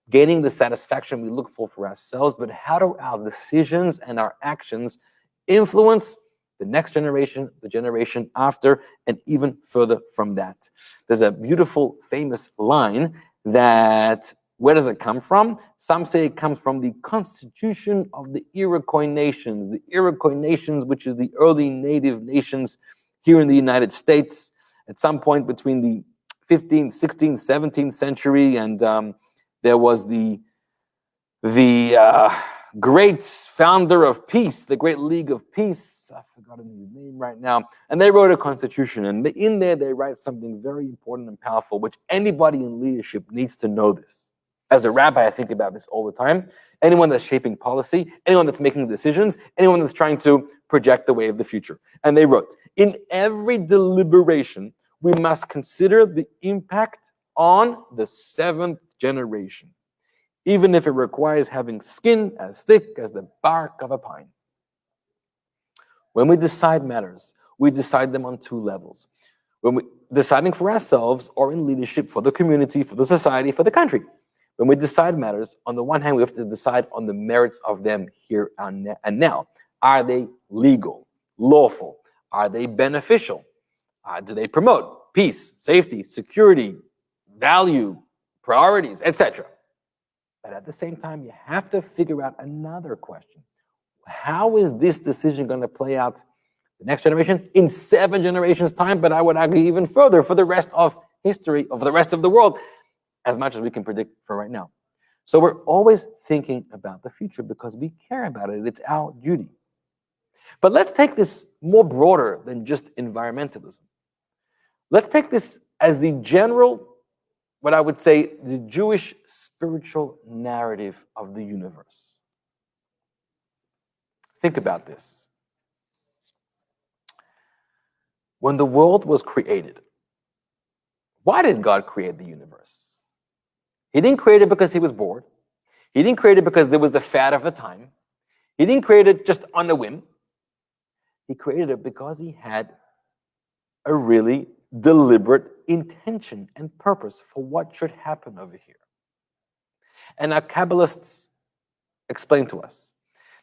[SPEAKER 1] gaining the satisfaction we look for ourselves, but how do our decisions and our actions influence the next generation, the generation after, and even further from that. There's a beautiful, famous line that, where does it come from? Some say it comes from the Constitution of the Iroquois Nations. The Iroquois Nations, which is the early native nations here in the United States, at some point between the 15th, 16th, 17th century, and there was the great founder of peace, the Great League of Peace. I've forgotten his name right now. And they wrote a constitution. And in there, they write something very important and powerful, which anybody in leadership needs to know this. As a rabbi, I think about this all the time. Anyone that's shaping policy, anyone that's making decisions, anyone that's trying to project the way of the future. And they wrote, in every deliberation, we must consider the impact on the seventh generation, even if it requires having skin as thick as the bark of a pine. When we decide matters, we decide them on two levels. When we're deciding for ourselves or in leadership for the community, for the society, for the country. When we decide matters, on the one hand, we have to decide on the merits of them here and now. Are they legal, lawful? Are they beneficial? Do they promote peace, safety, security, value, priorities, etc.? But at the same time, you have to figure out another question. How is this decision going to play out the next generation, in 7 generations' time, but I would argue even further for the rest of history, of the rest of the world, as much as we can predict for right now. So we're always thinking about the future because we care about it. It's our duty. But let's take this more broader than just environmentalism. Let's take this as the general, what I would say, the Jewish spiritual narrative of the universe. Think about this. When the world was created, why did God create the universe? He didn't create it because he was bored. He didn't create it because there was the fad of the time. He didn't create it just on the whim. He created it because he had a really deliberate intention and purpose for what should happen over here. And our Kabbalists explain to us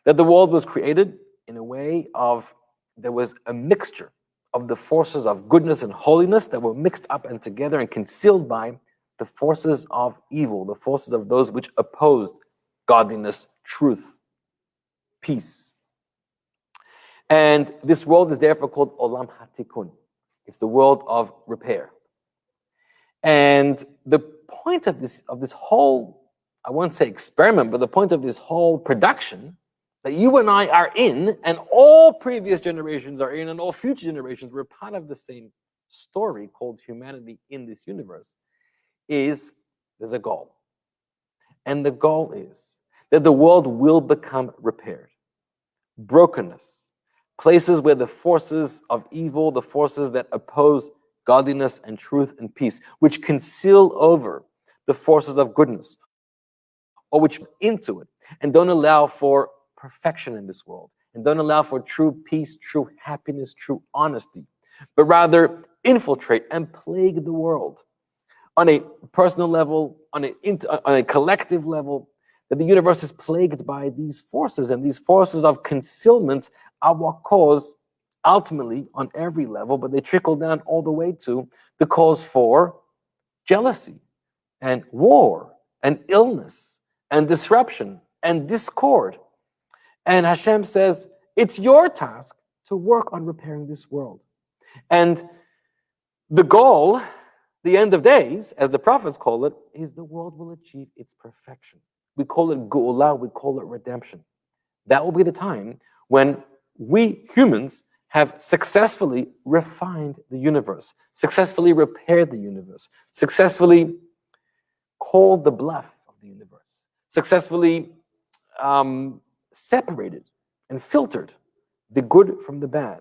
[SPEAKER 1] that the world was created in a way of, there was a mixture of the forces of goodness and holiness that were mixed up and together and concealed by the forces of evil, the forces of those which opposed godliness, truth, peace. And this world is therefore called Olam HaTikun. It's the world of repair. And the point of this whole, I won't say experiment, but the point of this whole production that you and I are in, and all previous generations are in, and all future generations, we're part of the same story called humanity in this universe, is there's a goal. And the goal is that the world will become repaired. Brokenness, places where the forces of evil, the forces that oppose godliness and truth and peace, which conceal over the forces of goodness, or which into it, and don't allow for perfection in this world, and don't allow for true peace, true happiness, true honesty, but rather infiltrate and plague the world on a personal level, on a collective level, that the universe is plagued by these forces, and these forces of concealment are what cause, ultimately, on every level, but they trickle down all the way to the cause for jealousy and war and illness and disruption and discord. And Hashem says, it's your task to work on repairing this world. And the goal, the end of days, as the prophets call it, is the world will achieve its perfection. We call it Geula, we call it redemption. That will be the time when we humans have successfully refined the universe, successfully repaired the universe, successfully called the bluff of the universe, successfully separated and filtered the good from the bad,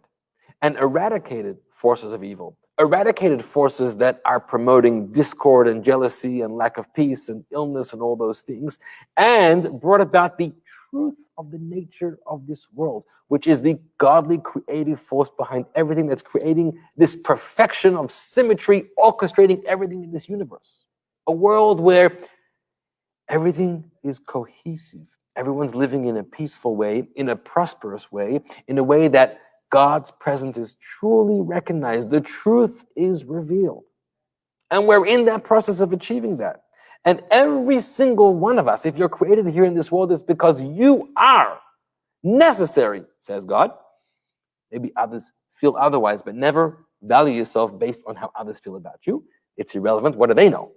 [SPEAKER 1] and eradicated forces of evil, eradicated forces that are promoting discord and jealousy and lack of peace and illness and all those things, and brought about the truth of the nature of this world, which is the godly creative force behind everything that's creating this perfection of symmetry, orchestrating everything in this universe. A world where everything is cohesive. Everyone's living in a peaceful way, in a prosperous way, in a way that God's presence is truly recognized. The truth is revealed. And we're in that process of achieving that. And every single one of us, if you're created here in this world, is because you are necessary, says God. Maybe others feel otherwise, but never value yourself based on how others feel about you. It's irrelevant. What do they know?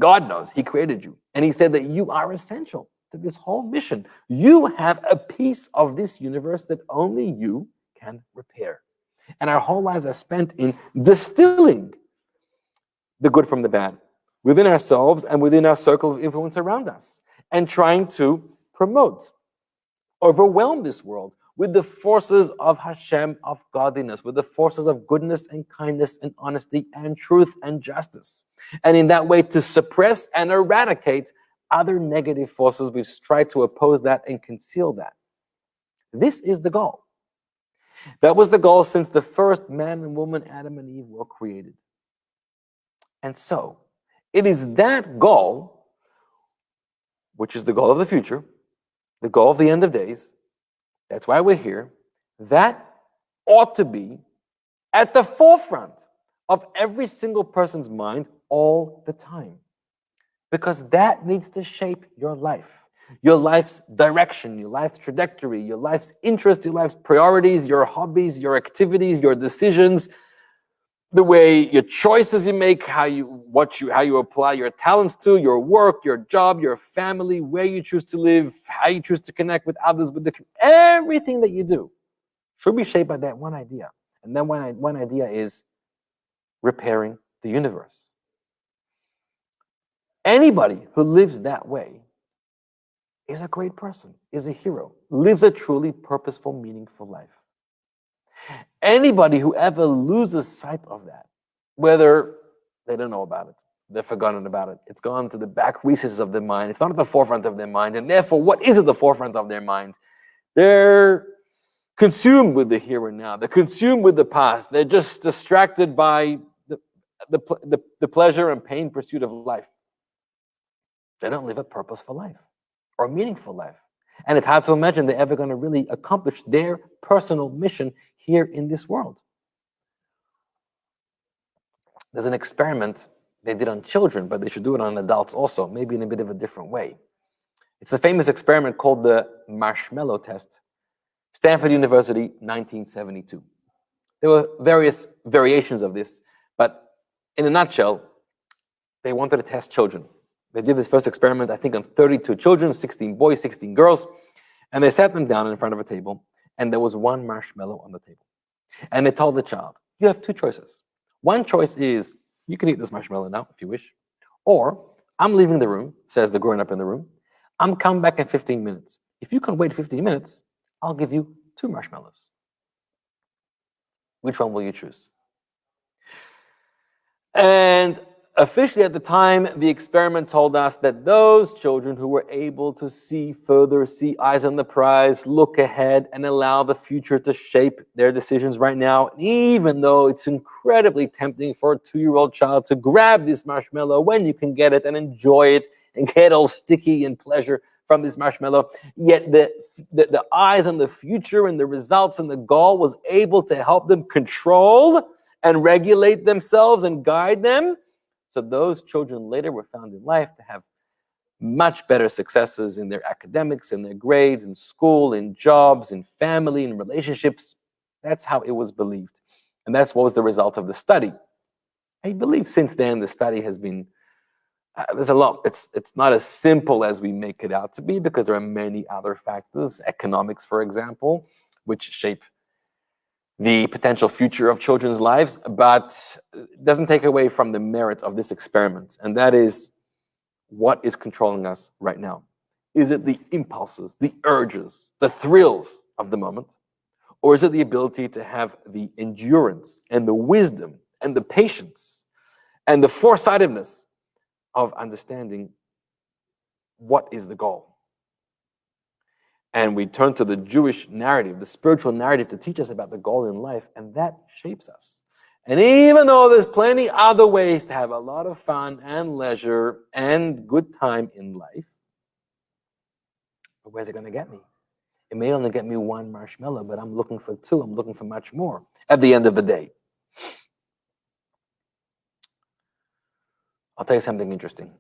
[SPEAKER 1] God knows. He created you. And he said that you are essential. to this whole mission. You have a piece of this universe that only you can repair. And our whole lives are spent in distilling the good from the bad within ourselves and within our circle of influence around us, and trying to promote, overwhelm this world with the forces of Hashem, of godliness, with the forces of goodness and kindness and honesty and truth and justice. And in that way to suppress and eradicate other negative forces which try to oppose that and conceal that. This is the goal. That was the goal since the first man and woman, Adam and Eve, were created. And so, it is that goal, which is the goal of the future, the goal of the end of days, that's why we're here, that ought to be at the forefront of every single person's mind all the time. Because that needs to shape your life's direction, your life's trajectory, your life's interest, your life's priorities, your hobbies, your activities, your decisions, the way your choices you make, how you apply your talents to your work, your job, your family, where you choose to live, how you choose to connect with others, everything that you do should be shaped by that one idea. And that one idea is repairing the universe. Anybody who lives that way is a great person, is a hero, lives a truly purposeful, meaningful life. Anybody who ever loses sight of that, whether they don't know about it, they've forgotten about it, it's gone to the back recesses of their mind, it's not at the forefront of their mind, and therefore, what is at the forefront of their mind? They're consumed with the here and now. They're consumed with the past. They're just distracted by the pleasure and pain pursuit of life. They don't live a purposeful life or a meaningful life. And it's hard to imagine they're ever going to really accomplish their personal mission here in this world. There's an experiment they did on children, but they should do it on adults also, maybe in a bit of a different way. It's the famous experiment called the marshmallow test, Stanford University, 1972. There were various variations of this, but in a nutshell, they wanted to test children. They did this first experiment, I think, on 32 children, 16 boys, 16 girls, and they sat them down in front of a table, and there was one marshmallow on the table. And they told the child, you have two choices. One choice is, you can eat this marshmallow now if you wish, or I'm leaving the room, says the grown-up in the room, I'm coming back in 15 minutes. If you can wait 15 minutes, I'll give you 2 marshmallows. Which one will you choose? And officially at the time, the experiment told us that those children who were able to see further, see eyes on the prize, look ahead, and allow the future to shape their decisions right now, even though it's incredibly tempting for a 2-year-old child to grab this marshmallow when you can get it and enjoy it and get all sticky and pleasure from this marshmallow, yet the eyes on the future and the results and the goal was able to help them control and regulate themselves and guide them. So those children later were found in life to have much better successes in their academics, in their grades, in school, in jobs, in family, in relationships. That's how it was believed. And that's what was the result of the study. I believe since then the study has been, there's a lot. It's not as simple as we make it out to be, because there are many other factors, economics, for example, which shape the potential future of children's lives, but it doesn't take away from the merit of this experiment. And that is, what is controlling us right now? Is it the impulses, the urges, the thrills of the moment? Or is it the ability to have the endurance and the wisdom and the patience and the foresightedness of understanding what is the goal? And we turn to the Jewish narrative, the spiritual narrative, to teach us about the goal in life, and that shapes us. And even though there's plenty other ways to have a lot of fun and leisure and good time in life, but where's it going to get me? It may only get me 1 marshmallow, but I'm looking for 2. I'm looking for much more at the end of the day. I'll tell you something interesting.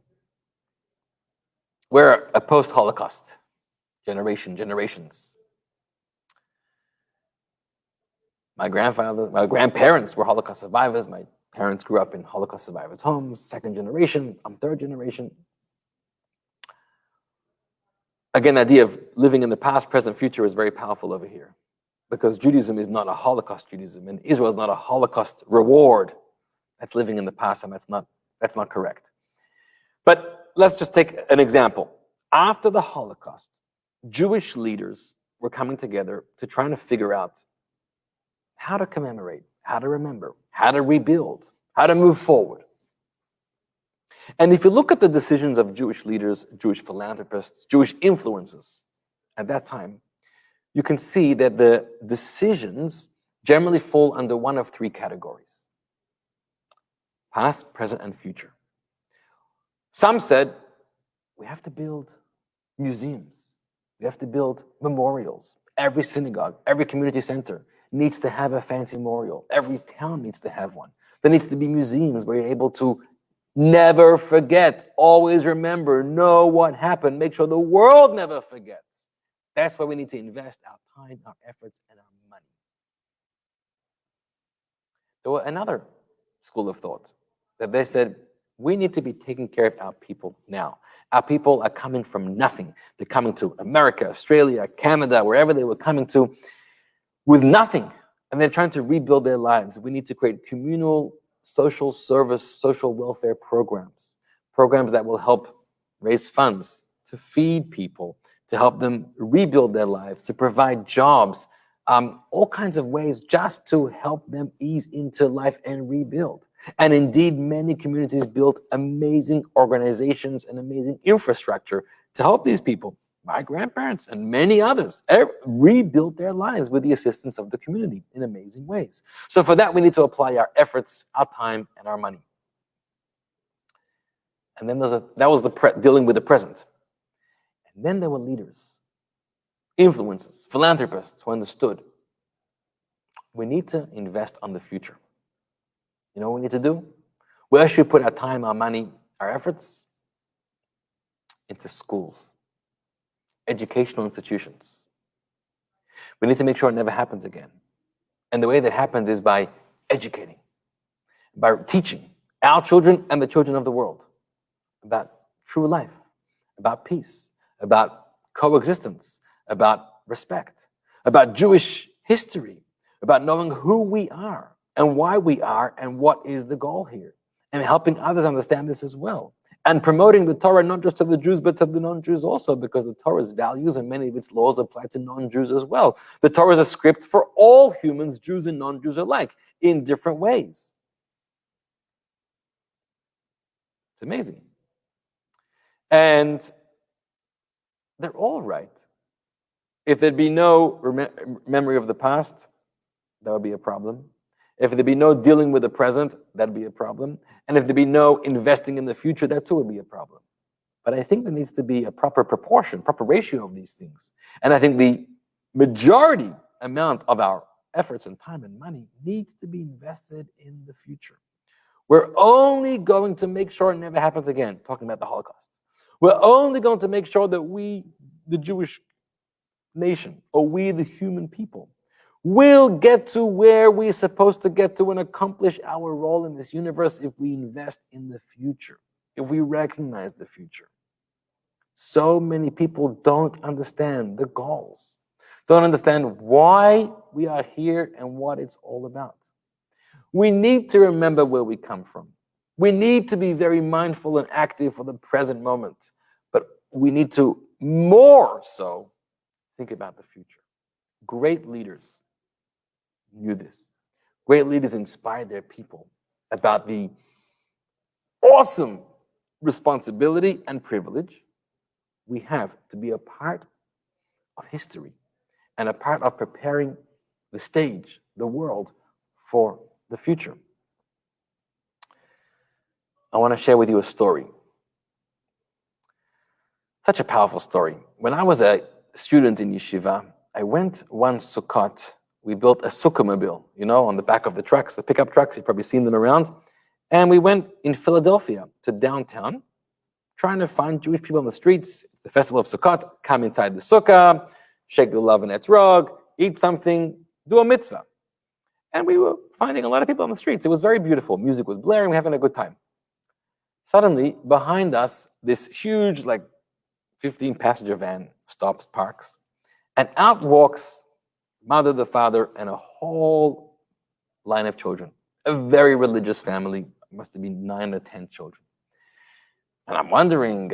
[SPEAKER 1] We're a post-Holocaust generations. My grandparents were Holocaust survivors. My parents grew up in Holocaust survivors' homes, 2nd generation. I'm 3rd generation. Again, the idea of living in the past, present, future is very powerful over here, because Judaism is not a Holocaust Judaism, and Israel is not a Holocaust reward. That's living in the past, and that's not correct. But let's just take an example. After the Holocaust, Jewish leaders were coming together to try to figure out how to commemorate, how to remember, how to rebuild, how to move forward. And if you look at the decisions of Jewish leaders, Jewish philanthropists, Jewish influencers at that time, you can see that the decisions generally fall under one of three categories: past, present, and future. Some said, we have to build museums. We have to build memorials. Every synagogue, every community center needs to have a fancy memorial. Every town needs to have one. There needs to be museums where you're able to never forget, always remember, know what happened, make sure the world never forgets. That's why we need to invest our time, our efforts, and our money. There were another school of thought that they said, we need to be taking care of our people now. Our people are coming from nothing. They're coming to America, Australia, Canada, wherever they were coming to, with nothing. And they're trying to rebuild their lives. We need to create communal social service, social welfare programs that will help raise funds to feed people, to help them rebuild their lives, to provide jobs, all kinds of ways just to help them ease into life and rebuild. And indeed, many communities built amazing organizations and amazing infrastructure to help these people. My grandparents and many others rebuilt their lives with the assistance of the community in amazing ways. So for that, we need to apply our efforts, our time, and our money. And then that was dealing with the present. And then there were leaders, influencers, philanthropists who understood we need to invest on the future. You know what we need to do? Where should we put our time, our money, our efforts? Into schools, educational institutions. We need to make sure it never happens again. And the way that happens is by educating, by teaching our children and the children of the world about true life, about peace, about coexistence, about respect, about Jewish history, about knowing who we are and why we are and what is the goal here, and helping others understand this as well. And promoting the Torah not just to the Jews, but to the non-Jews also, because the Torah's values and many of its laws apply to non-Jews as well. The Torah is a script for all humans, Jews and non-Jews alike, in different ways. It's amazing. And they're all right. If there'd be no memory of the past, that would be a problem. If there'd be no dealing with the present, that'd be a problem. And if there'd be no investing in the future, that too would be a problem. But I think there needs to be a proper proportion, proper ratio of these things. And I think the majority amount of our efforts and time and money needs to be invested in the future. We're only going to make sure it never happens again, talking about the Holocaust. We're only going to make sure that we, the Jewish nation, or we, the human people, will get to where we're supposed to get to and accomplish our role in this universe if we invest in the future, if we recognize the future. So many people don't understand the goals, don't understand why we are here and what it's all about. We need to remember where we come from. We need to be very mindful and active for the present moment, but we need to more so think about the future. Great leaders knew this. Great leaders inspired their people about the awesome responsibility and privilege we have to be a part of history and a part of preparing the stage, the world, for the future. I want to share with you a story. Such a powerful story. When I was a student in yeshiva, I went one Sukkot. We built a sukkah-mobile, on the back of the trucks, the pickup trucks. You've probably seen them around. And we went in Philadelphia to downtown, trying to find Jewish people on the streets. The festival of Sukkot, come inside the sukkah, shake the love and etrog, eat something, do a mitzvah. And we were finding a lot of people on the streets. It was very beautiful. Music was blaring, we were having a good time. Suddenly, behind us, this huge, 15-passenger van stops, parks, and out walks mother, the father, and a whole line of children. A very religious family, must have been 9 or 10 children. And I'm wondering,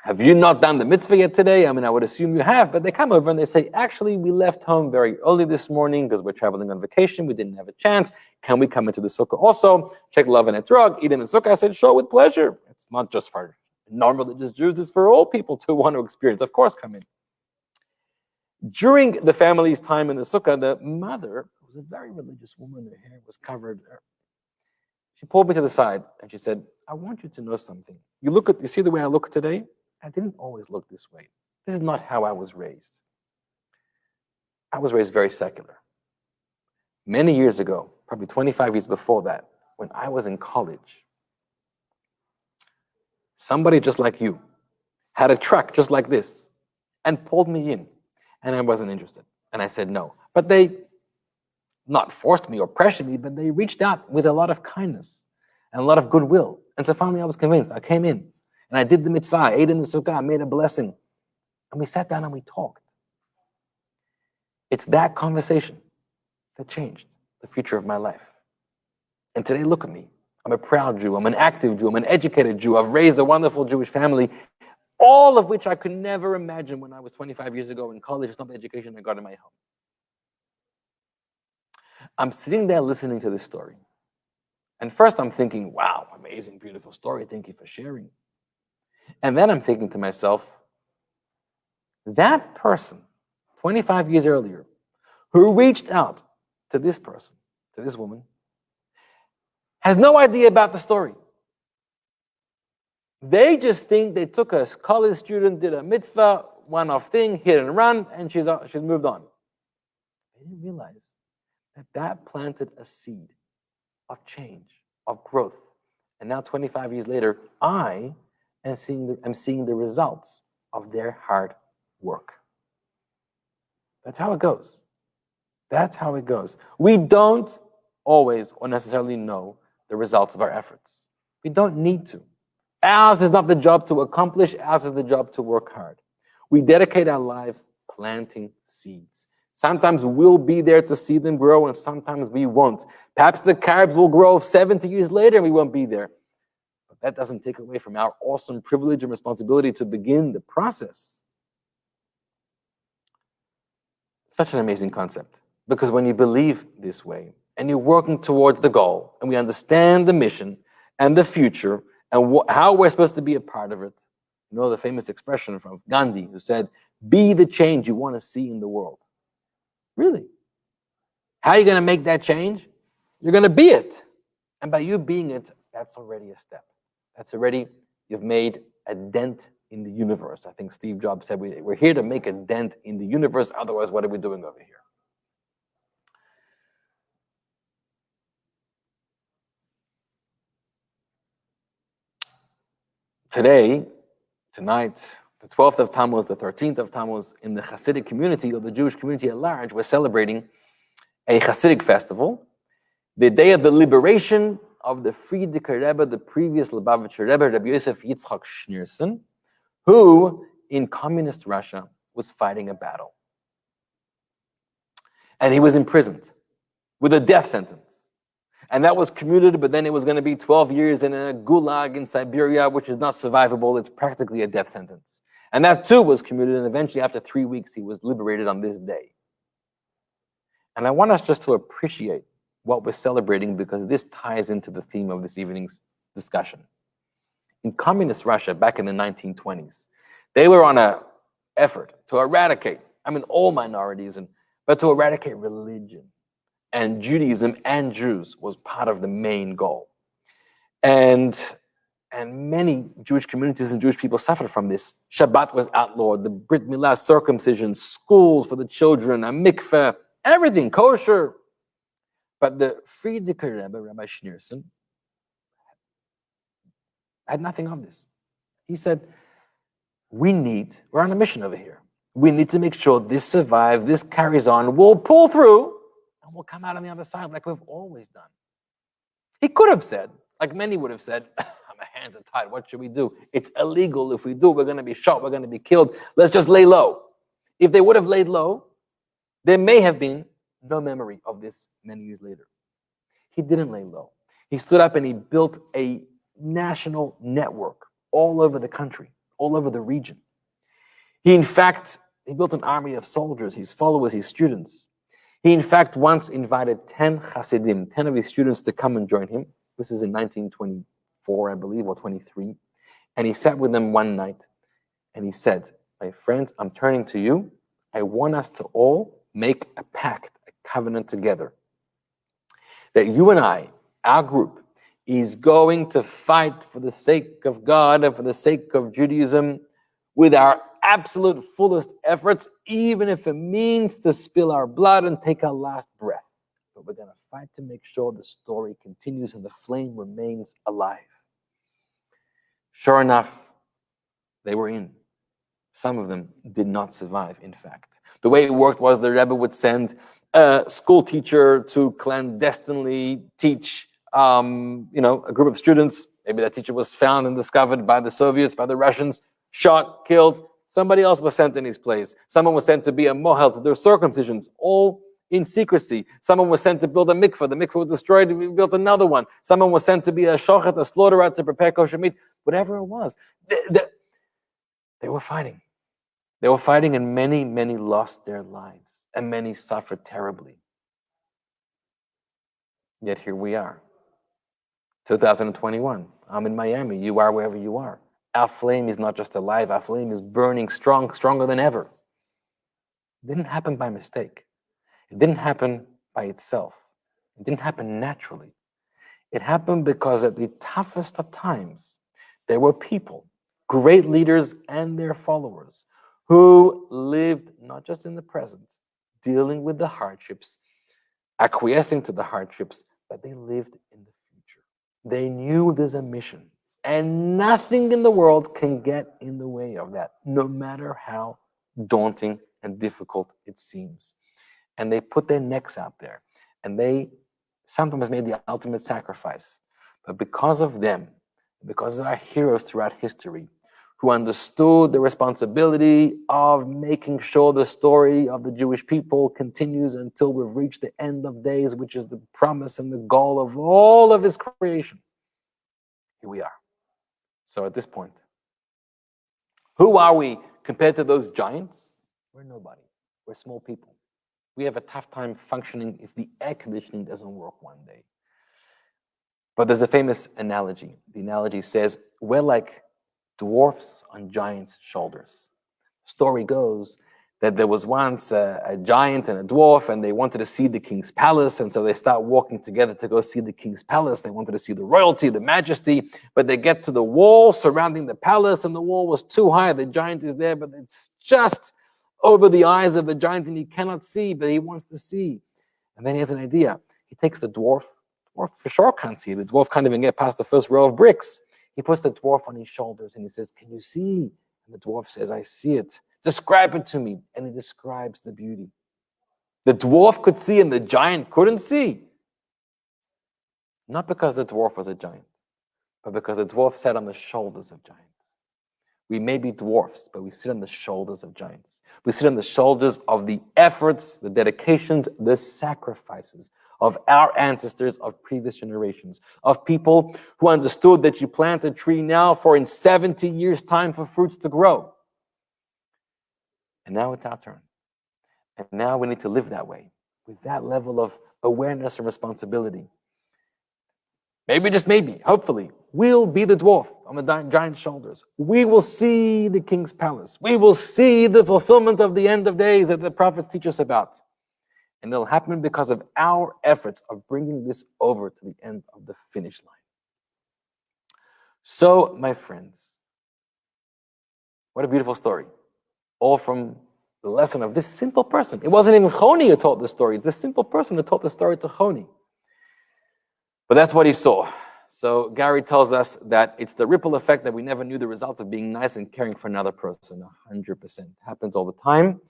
[SPEAKER 1] have you not done the mitzvah yet today? I mean, I would assume you have, but they come over and they say, actually, we left home very early this morning because we're traveling on vacation. We didn't have a chance. Can we come into the sukkah also? Check love and etrog, eat in the sukkah. I said, sure, with pleasure. It's not just for non-religious Jews, it's for all people to want to experience. Of course, come in. During the family's time in the sukkah, the mother, who was a very religious woman, her hair was covered. She pulled me to the side and she said, I want you to know something. You see the way I look today? I didn't always look this way. This is not how I was raised. I was raised very secular. Many years ago, probably 25 years before that, when I was in college, somebody just like you had a truck just like this and pulled me in, and I wasn't interested. And I said no. But they not forced me or pressured me, but they reached out with a lot of kindness and a lot of goodwill. And so finally I was convinced. I came in and I did the mitzvah. I ate in the sukkah, I made a blessing. And we sat down and we talked. It's that conversation that changed the future of my life. And today, look at me. I'm a proud Jew. I'm an active Jew. I'm an educated Jew. I've raised a wonderful Jewish family, all of which I could never imagine when I was 25 years ago in college. It's not the education I got in my home. I'm sitting there listening to this story. And first I'm thinking, wow, amazing, beautiful story. Thank you for sharing. And then I'm thinking to myself, that person, 25 years earlier, who reached out to this person, to this woman, has no idea about the story. They just think they took a college student, did a mitzvah, one-off thing, hit and run, and she's moved on. They didn't realize that planted a seed of change, of growth. And now 25 years later, I am seeing the results of their hard work. That's how it goes. That's how it goes. We don't always or necessarily know the results of our efforts. We don't need to. Ours is not the job to accomplish, ours is the job to work hard. We dedicate our lives planting seeds. Sometimes we'll be there to see them grow, and sometimes we won't. Perhaps the carrots will grow 70 years later and we won't be there. But that doesn't take away from our awesome privilege and responsibility to begin the process. Such an amazing concept. Because when you believe this way, and you're working towards the goal, and we understand the mission and the future, and how we're supposed to be a part of it. You know the famous expression from Gandhi, who said, be the change you want to see in the world. Really? How are you going to make that change? You're going to be it. And by you being it, that's already a step. That's already, you've made a dent in the universe. I think Steve Jobs said, we're here to make a dent in the universe, otherwise what are we doing over here? Tonight, the 12th of Tammuz, the 13th of Tammuz, in the Hasidic community, or the Jewish community at large, we're celebrating a Hasidic festival, the day of the liberation of the Frierdiker Rebbe, the previous Lubavitcher Rebbe, Rabbi Yosef Yitzchak Schneerson, who in communist Russia was fighting a battle. And he was imprisoned with a death sentence. And that was commuted, but then it was going to be 12 years in a gulag in Siberia, which is not survivable. It's practically a death sentence. And that too was commuted, and eventually after 3 weeks, he was liberated on this day. And I want us just to appreciate what we're celebrating, because this ties into the theme of this evening's discussion. In communist Russia, back in the 1920s, they were on an effort to eradicate, all minorities, but to eradicate religion. And Judaism and Jews was part of the main goal. And many Jewish communities and Jewish people suffered from this. Shabbat was outlawed, the Brit Milah, circumcision, schools for the children, a mikveh, everything, kosher. But the Frierdiker Rebbe, Rabbi Schneerson, had nothing of this. He said, we're on a mission over here. We need to make sure this survives, this carries on, we'll pull through, and we'll come out on the other side like we've always done. He could have said, like many would have said, My hands are tied. What should we do? It's illegal. If we do, we're going to be shot. We're going to be killed. Let's just lay low. If they would have laid low, there may have been no memory of this many years later. He didn't lay low. He stood up and he built a national network all over the country, all over the region. He built an army of soldiers, his followers, his students. He, in fact, once invited 10 Hasidim, 10 of his students, to come and join him. This is in 1924, I believe, or 23. And he sat with them one night and he said, my friends, I'm turning to you. I want us to all make a pact, a covenant together, that you and I, our group, is going to fight for the sake of God and for the sake of Judaism with our absolute fullest efforts, even if it means to spill our blood and take our last breath. But we're going to fight to make sure the story continues and the flame remains alive. Sure enough, they were in. Some of them did not survive, in fact. The way it worked was the Rebbe would send a school teacher to clandestinely teach a group of students. Maybe that teacher was found and discovered by the Soviets, by the Russians, shot, killed. Somebody else was sent in his place. Someone was sent to be a mohel, to do circumcisions, all in secrecy. Someone was sent to build a mikveh. The mikveh was destroyed, we built another one. Someone was sent to be a shochet, a slaughterer, to prepare kosher meat. Whatever it was. They were fighting. They were fighting, and many, many lost their lives, and many suffered terribly. Yet here we are, 2021. I'm in Miami. You are wherever you are. Our flame is not just alive. Our flame is burning strong, stronger than ever. It didn't happen by mistake. It didn't happen by itself. It didn't happen naturally. It happened because at the toughest of times, there were people, great leaders and their followers, who lived not just in the present, dealing with the hardships, acquiescing to the hardships, but they lived in the future. They knew there's a mission, and nothing in the world can get in the way of that, no matter how daunting and difficult it seems. And they put their necks out there, and they sometimes made the ultimate sacrifice. But because of them, because of our heroes throughout history, who understood the responsibility of making sure the story of the Jewish people continues until we've reached the end of days, which is the promise and the goal of all of his creation. Here we are. So at this point, who are we compared to those giants? We're nobody. We're small people. We have a tough time functioning if the air conditioning doesn't work one day. But there's a famous analogy. The analogy says, we're like dwarfs on giants' shoulders. The story goes that there was once a giant and a dwarf, and they wanted to see the king's palace, and so they start walking together to go see the king's palace. They wanted to see the royalty, the majesty, but they get to the wall surrounding the palace, and the wall was too high. The giant is there, but it's just over the eyes of the giant, and he cannot see, but he wants to see. And then he has an idea. He takes the dwarf. The dwarf for sure can't see. The dwarf can't even get past the first row of bricks. He puts the dwarf on his shoulders and he says, can you see? And the dwarf says, I see it. Describe it to me. And he describes the beauty. The dwarf could see and the giant couldn't see. Not because the dwarf was a giant, but because the dwarf sat on the shoulders of giants. We may be dwarfs, but we sit on the shoulders of giants. We sit on the shoulders of the efforts, the dedications, the sacrifices of our ancestors, of previous generations, of people who understood that you plant a tree now for in 70 years' time for fruits to grow. And now it's our turn. And now we need to live that way, with that level of awareness and responsibility. Maybe, just maybe, hopefully, we'll be the dwarf on the giant's shoulders. We will see the king's palace. We will see the fulfillment of the end of days that the prophets teach us about. And it'll happen because of our efforts of bringing this over to the end of the finish line. So, my friends, what a beautiful story. All from the lesson of this simple person. It wasn't even Choni who taught the story. It's this simple person who taught the story to Choni. But that's what he saw. So Gary tells us that it's the ripple effect that we never knew the results of being nice and caring for another person. 100%. Happens all the time.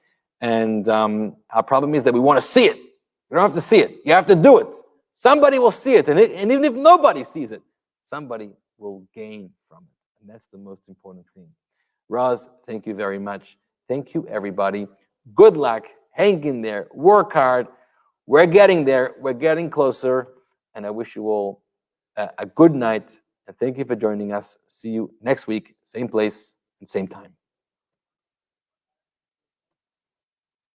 [SPEAKER 1] And our problem is that we want to see it. You don't have to see it. You have to do it. Somebody will see it. And even if nobody sees it, somebody will gain from it. And that's the most important thing. Roz, thank you very much. Thank you, everybody. Good luck. Hang in there. Work hard. We're getting there. We're getting closer. And I wish you all a good night. And thank you for joining us. See you next week, same place and same time.